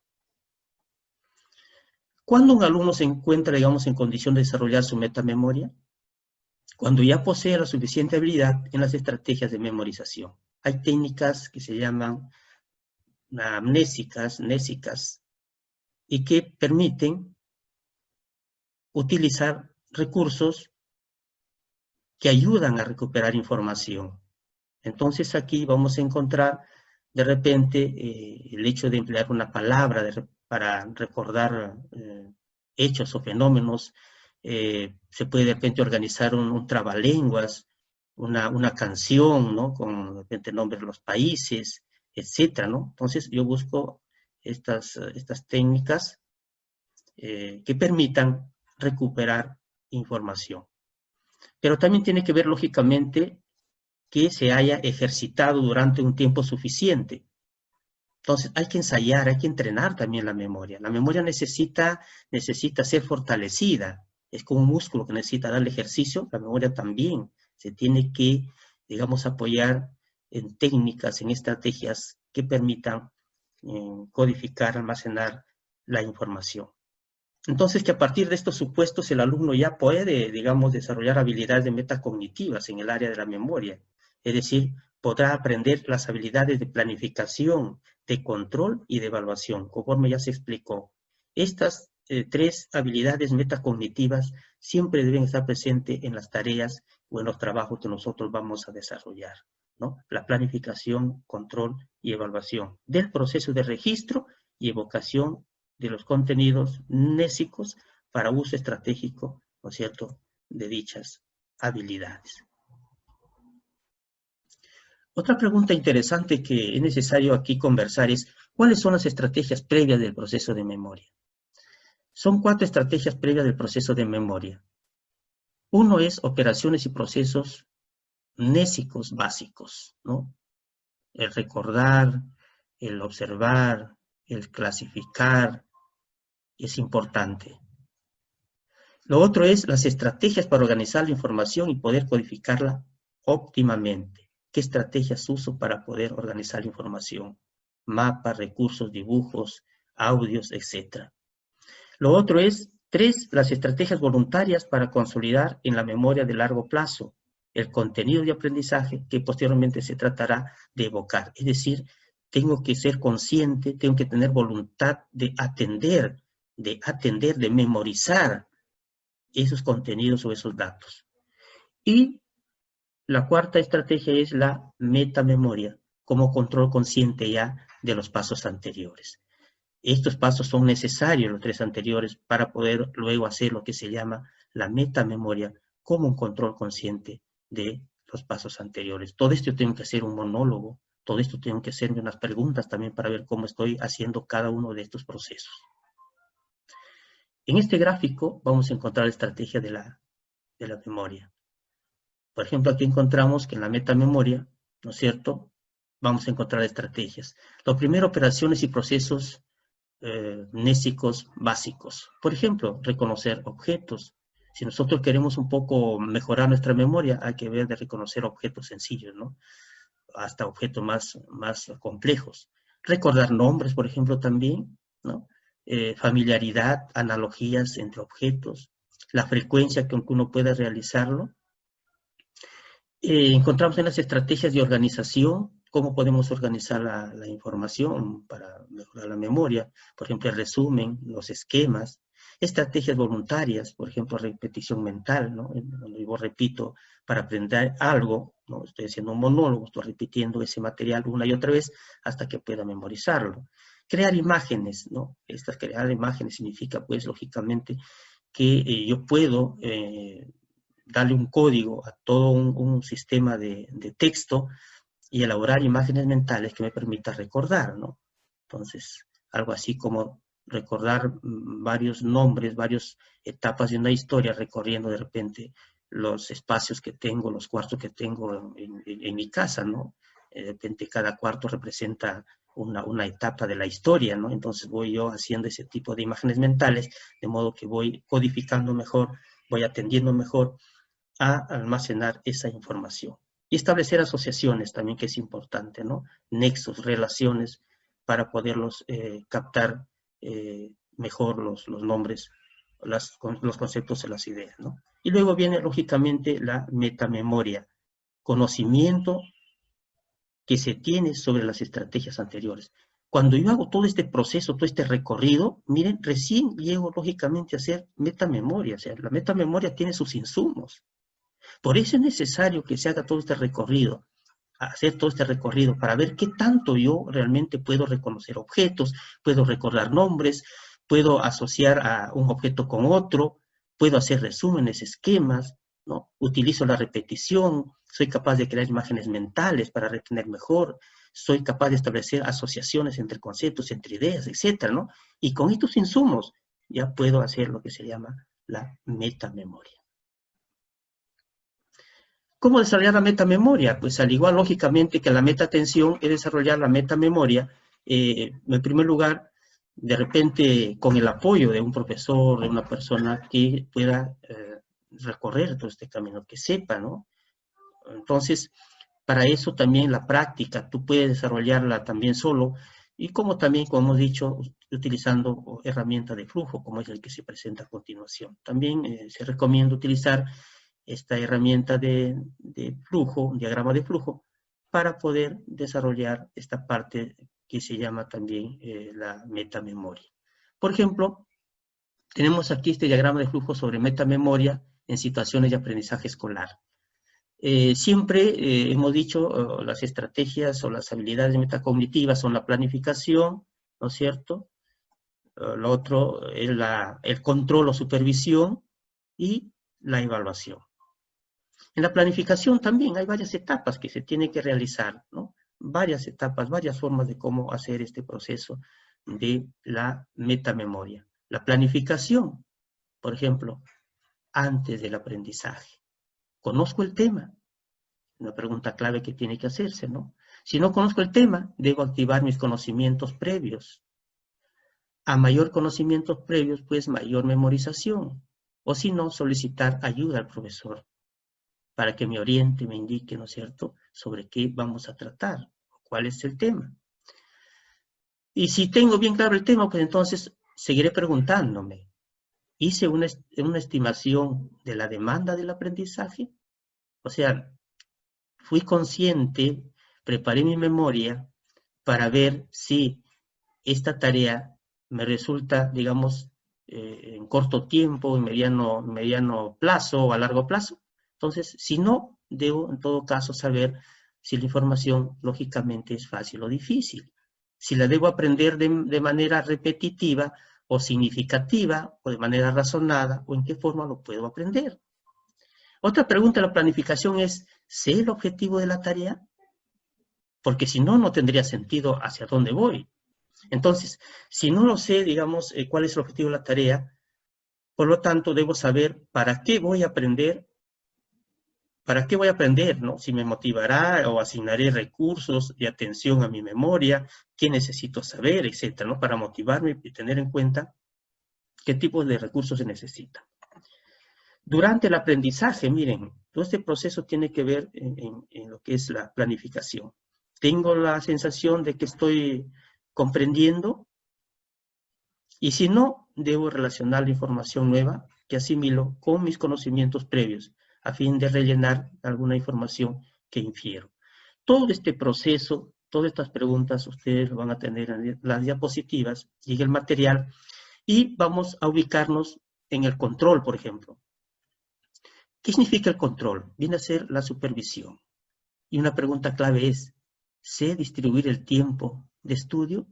¿Cuándo un alumno se encuentra, digamos, en condición de desarrollar su metamemoria? Cuando ya posee la suficiente habilidad en las estrategias de memorización. Hay técnicas que se llaman nésicas, y que permiten utilizar recursos que ayudan a recuperar información. Entonces aquí vamos a encontrar de repente el hecho de emplear una palabra para recordar hechos o fenómenos, se puede de repente organizar un trabalenguas, una canción, ¿no? Con de repente nombres de los países, etcétera, ¿no? Entonces yo busco estas técnicas que permitan recuperar información. Pero también tiene que ver, lógicamente, que se haya ejercitado durante un tiempo suficiente. Entonces, hay que ensayar, hay que entrenar también la memoria. La memoria necesita ser fortalecida. Es como un músculo que necesita darle ejercicio. La memoria también se tiene que, digamos, apoyar en técnicas, en estrategias que permitan codificar, almacenar la información. Entonces, que a partir de estos supuestos el alumno ya puede, digamos, desarrollar habilidades metacognitivas en el área de la memoria. Es decir, podrá aprender las habilidades de planificación, de control y de evaluación, conforme ya se explicó. Estas tres habilidades metacognitivas siempre deben estar presentes en las tareas o en los trabajos que nosotros vamos a desarrollar, ¿no? La planificación, control y evaluación del proceso de registro y evocación de los contenidos nésicos para uso estratégico, ¿no es cierto?, de dichas habilidades. Otra pregunta interesante que es necesario aquí conversar es, ¿cuáles son las estrategias previas del proceso de memoria? Son 4 estrategias previas del proceso de memoria. Uno es operaciones y procesos nésicos básicos, ¿no? El recordar, el observar, el clasificar, es importante. Lo otro es las estrategias para organizar la información y poder codificarla óptimamente. ¿Qué estrategias uso para poder organizar la información? Mapas, recursos, dibujos, audios, etc. Lo otro es, 3, las estrategias voluntarias para consolidar en la memoria de largo plazo el contenido de aprendizaje que posteriormente se tratará de evocar. Es decir, tengo que ser consciente, tengo que tener voluntad de atender, de memorizar esos contenidos o esos datos. Y la cuarta estrategia es la metamemoria, como control consciente ya de los pasos anteriores. Estos pasos son necesarios, los 3 anteriores, para poder luego hacer lo que se llama la metamemoria, como un control consciente de los pasos anteriores. Todo esto yo tengo que hacer un monólogo, todo esto tengo que hacerme unas preguntas también para ver cómo estoy haciendo cada uno de estos procesos. En este gráfico vamos a encontrar la estrategia de la memoria. Por ejemplo, aquí encontramos que en la metamemoria, ¿no es cierto?, vamos a encontrar estrategias. Lo primero, operaciones y procesos nésicos básicos. Por ejemplo, reconocer objetos. Si nosotros queremos un poco mejorar nuestra memoria, hay que ver de reconocer objetos sencillos, ¿no?, hasta objetos más complejos. Recordar nombres, por ejemplo, también, ¿no? Familiaridad, analogías entre objetos, la frecuencia con que uno pueda realizarlo. Encontramos en las estrategias de organización, cómo podemos organizar la información para mejorar la memoria, por ejemplo, el resumen, los esquemas, estrategias voluntarias, por ejemplo, repetición mental, ¿no? Cuando yo repito para aprender algo, ¿no?, estoy haciendo un monólogo, estoy repitiendo ese material una y otra vez hasta que pueda memorizarlo. Crear imágenes, ¿no? Crear imágenes significa, pues, lógicamente, que yo puedo darle un código a todo un sistema de texto y elaborar imágenes mentales que me permita recordar, ¿no? Entonces, algo así como recordar varios nombres, varias etapas de una historia, recorriendo de repente los espacios que tengo, los cuartos que tengo en mi casa, ¿no? De repente cada cuarto representa una etapa de la historia, ¿no? Entonces voy yo haciendo ese tipo de imágenes mentales, de modo que voy codificando mejor, voy atendiendo mejor a almacenar esa información. Y establecer asociaciones también, que es importante, ¿no? Nexos, relaciones, para poderlos captar mejor los nombres, los conceptos y las ideas, ¿no? Y luego viene, lógicamente, la metamemoria, conocimiento que se tiene sobre las estrategias anteriores. Cuando yo hago todo este proceso, todo este recorrido, miren, recién llego, lógicamente, a hacer metamemoria. O sea, la metamemoria tiene sus insumos. Por eso es necesario que se haga todo este recorrido, hacer todo este recorrido para ver qué tanto yo realmente puedo reconocer objetos, puedo recordar nombres, puedo asociar a un objeto con otro, puedo hacer resúmenes, esquemas, ¿no? Utilizo la repetición, soy capaz de crear imágenes mentales para retener mejor, soy capaz de establecer asociaciones entre conceptos, entre ideas, etcétera, ¿no? Y con estos insumos ya puedo hacer lo que se llama la metamemoria. ¿Cómo desarrollar la metamemoria? Pues al igual, lógicamente, que la metaatención es desarrollar la metamemoria, en primer lugar, de repente, con el apoyo de un profesor, de una persona que pueda recorrer todo este camino, que sepa, ¿no? Entonces, para eso también la práctica, tú puedes desarrollarla también solo, y como también, como hemos dicho, utilizando herramientas de flujo, como es el que se presenta a continuación. También se recomienda utilizar esta herramienta de flujo, un diagrama de flujo, para poder desarrollar esta parte que se llama también la metamemoria. Por ejemplo, tenemos aquí este diagrama de flujo sobre metamemoria en situaciones de aprendizaje escolar. Siempre hemos dicho las estrategias o las habilidades metacognitivas son la planificación, ¿no es cierto? Lo otro es el control o supervisión y la evaluación. En la planificación también hay varias etapas que se tienen que realizar, ¿no? Varias etapas, varias formas de cómo hacer este proceso de la metamemoria. La planificación, por ejemplo, antes del aprendizaje. Conozco el tema, una pregunta clave que tiene que hacerse, ¿no? Si no conozco el tema, debo activar mis conocimientos previos. A mayor conocimientos previos, pues mayor memorización. O si no, solicitar ayuda al profesor para que me oriente, me indique, ¿no es cierto?, sobre qué vamos a tratar, cuál es el tema. Y si tengo bien claro el tema, pues entonces seguiré preguntándome. ¿Hice una estimación de la demanda del aprendizaje? O sea, fui consciente, preparé mi memoria para ver si esta tarea me resulta, digamos, en corto tiempo, en mediano plazo o a largo plazo. Entonces, si no, debo en todo caso saber si la información lógicamente es fácil o difícil. Si la debo aprender de manera repetitiva o significativa o de manera razonada o en qué forma lo puedo aprender. Otra pregunta de la planificación es, ¿sé el objetivo de la tarea? Porque si no, no tendría sentido hacia dónde voy. Entonces, si no lo sé, digamos, cuál es el objetivo de la tarea, por lo tanto, debo saber para qué voy a aprender, ¿no? Si me motivará o asignaré recursos de atención a mi memoria, qué necesito saber, etcétera, ¿no? Para motivarme y tener en cuenta qué tipo de recursos se necesitan. Durante el aprendizaje, miren, todo este proceso tiene que ver en lo que es la planificación. Tengo la sensación de que estoy comprendiendo, y si no, debo relacionar la información nueva que asimilo con mis conocimientos previos, a fin de rellenar alguna información que infiero. Todo este proceso, todas estas preguntas, ustedes lo van a tener en las diapositivas y en el material, y vamos a ubicarnos en el control, por ejemplo. ¿Qué significa el control? Viene a ser la supervisión. Y una pregunta clave es, ¿sé distribuir el tiempo de estudio?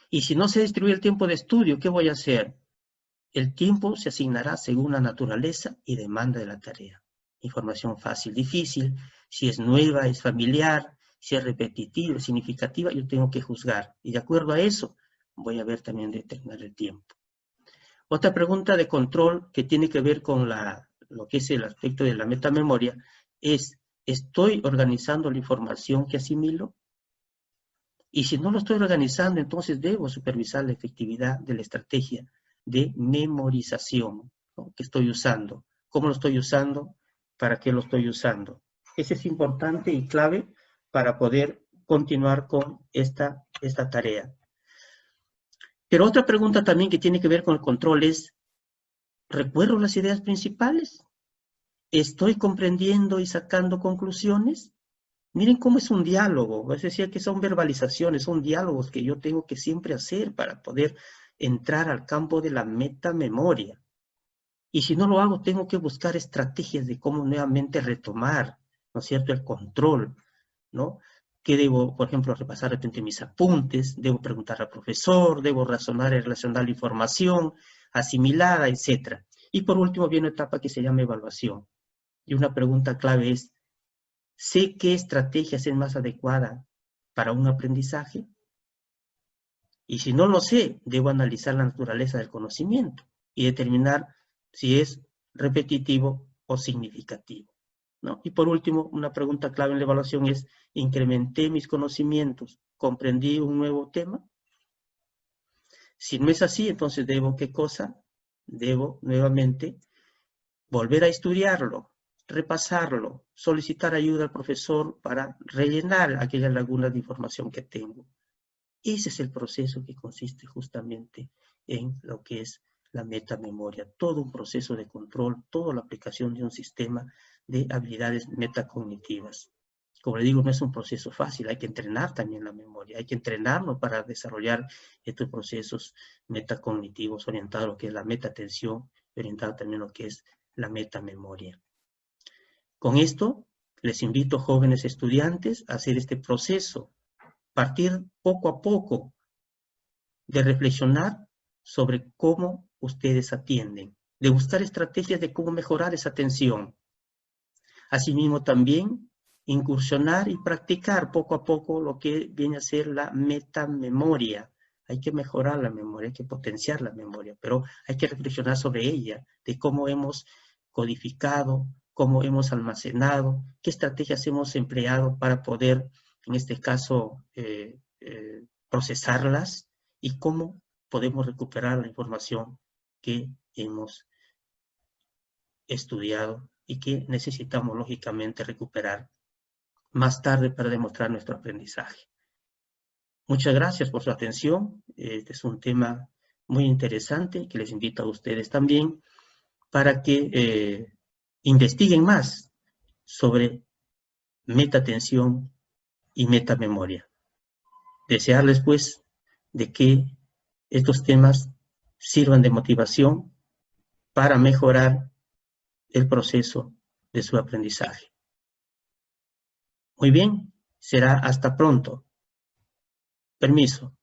Y si no sé distribuir el tiempo de estudio, ¿qué voy a hacer? El tiempo se asignará según la naturaleza y demanda de la tarea. Información fácil, difícil, si es nueva, es familiar, si es repetitiva, significativa, yo tengo que juzgar. Y de acuerdo a eso, voy a ver también determinar el tiempo. Otra pregunta de control que tiene que ver con lo que es el aspecto de la metamemoria es, ¿estoy organizando la información que asimilo? Y si no lo estoy organizando, entonces debo supervisar la efectividad de la estrategia de memorización, ¿no?, que estoy usando. ¿Cómo lo estoy usando? ¿Para qué lo estoy usando? Eso es importante y clave para poder continuar con esta tarea. Pero otra pregunta también que tiene que ver con el control es, ¿recuerdo las ideas principales? ¿Estoy comprendiendo y sacando conclusiones? Miren cómo es un diálogo, es decir, que son verbalizaciones, son diálogos que yo tengo que siempre hacer para poder entrar al campo de la metamemoria. Y si no lo hago, tengo que buscar estrategias de cómo nuevamente retomar, ¿no es cierto?, el control ¿no? ¿Qué debo, por ejemplo, repasar de repente mis apuntes? ¿Debo preguntar al profesor? ¿Debo razonar y relacionar la información asimilada, etcétera? Y por último viene una etapa que se llama evaluación. Y una pregunta clave es, ¿sé qué estrategia es más adecuada para un aprendizaje? Y si no lo sé, debo analizar la naturaleza del conocimiento y determinar si es repetitivo o significativo, ¿no? Y por último, una pregunta clave en la evaluación es, ¿incrementé mis conocimientos? ¿Comprendí un nuevo tema? Si no es así, entonces debo, ¿qué cosa? Debo nuevamente volver a estudiarlo, repasarlo, solicitar ayuda al profesor para rellenar aquellas lagunas de información que tengo. Ese es el proceso que consiste justamente en lo que es la metamemoria, todo un proceso de control, toda la aplicación de un sistema de habilidades metacognitivas. Como le digo, no es un proceso fácil, hay que entrenar también la memoria, hay que entrenarlo para desarrollar estos procesos metacognitivos orientados a lo que es la metatensión, orientado también a lo que es la metamemoria. Con esto, les invito, jóvenes estudiantes, a hacer este proceso, partir poco a poco de reflexionar sobre cómo ustedes atienden, de buscar estrategias de cómo mejorar esa atención. Asimismo también incursionar y practicar poco a poco lo que viene a ser la metamemoria. Hay que mejorar la memoria, hay que potenciar la memoria, pero hay que reflexionar sobre ella, de cómo hemos codificado, cómo hemos almacenado, qué estrategias hemos empleado para poder, en este caso, procesarlas y cómo podemos recuperar la información que hemos estudiado y que necesitamos lógicamente recuperar más tarde para demostrar nuestro aprendizaje. Muchas gracias por su atención. Este es un tema muy interesante que les invito a ustedes también para que investiguen más sobre metatensión y metamemoria. Desearles pues de que estos temas sirvan de motivación para mejorar el proceso de su aprendizaje. Muy bien, será hasta pronto. Permiso.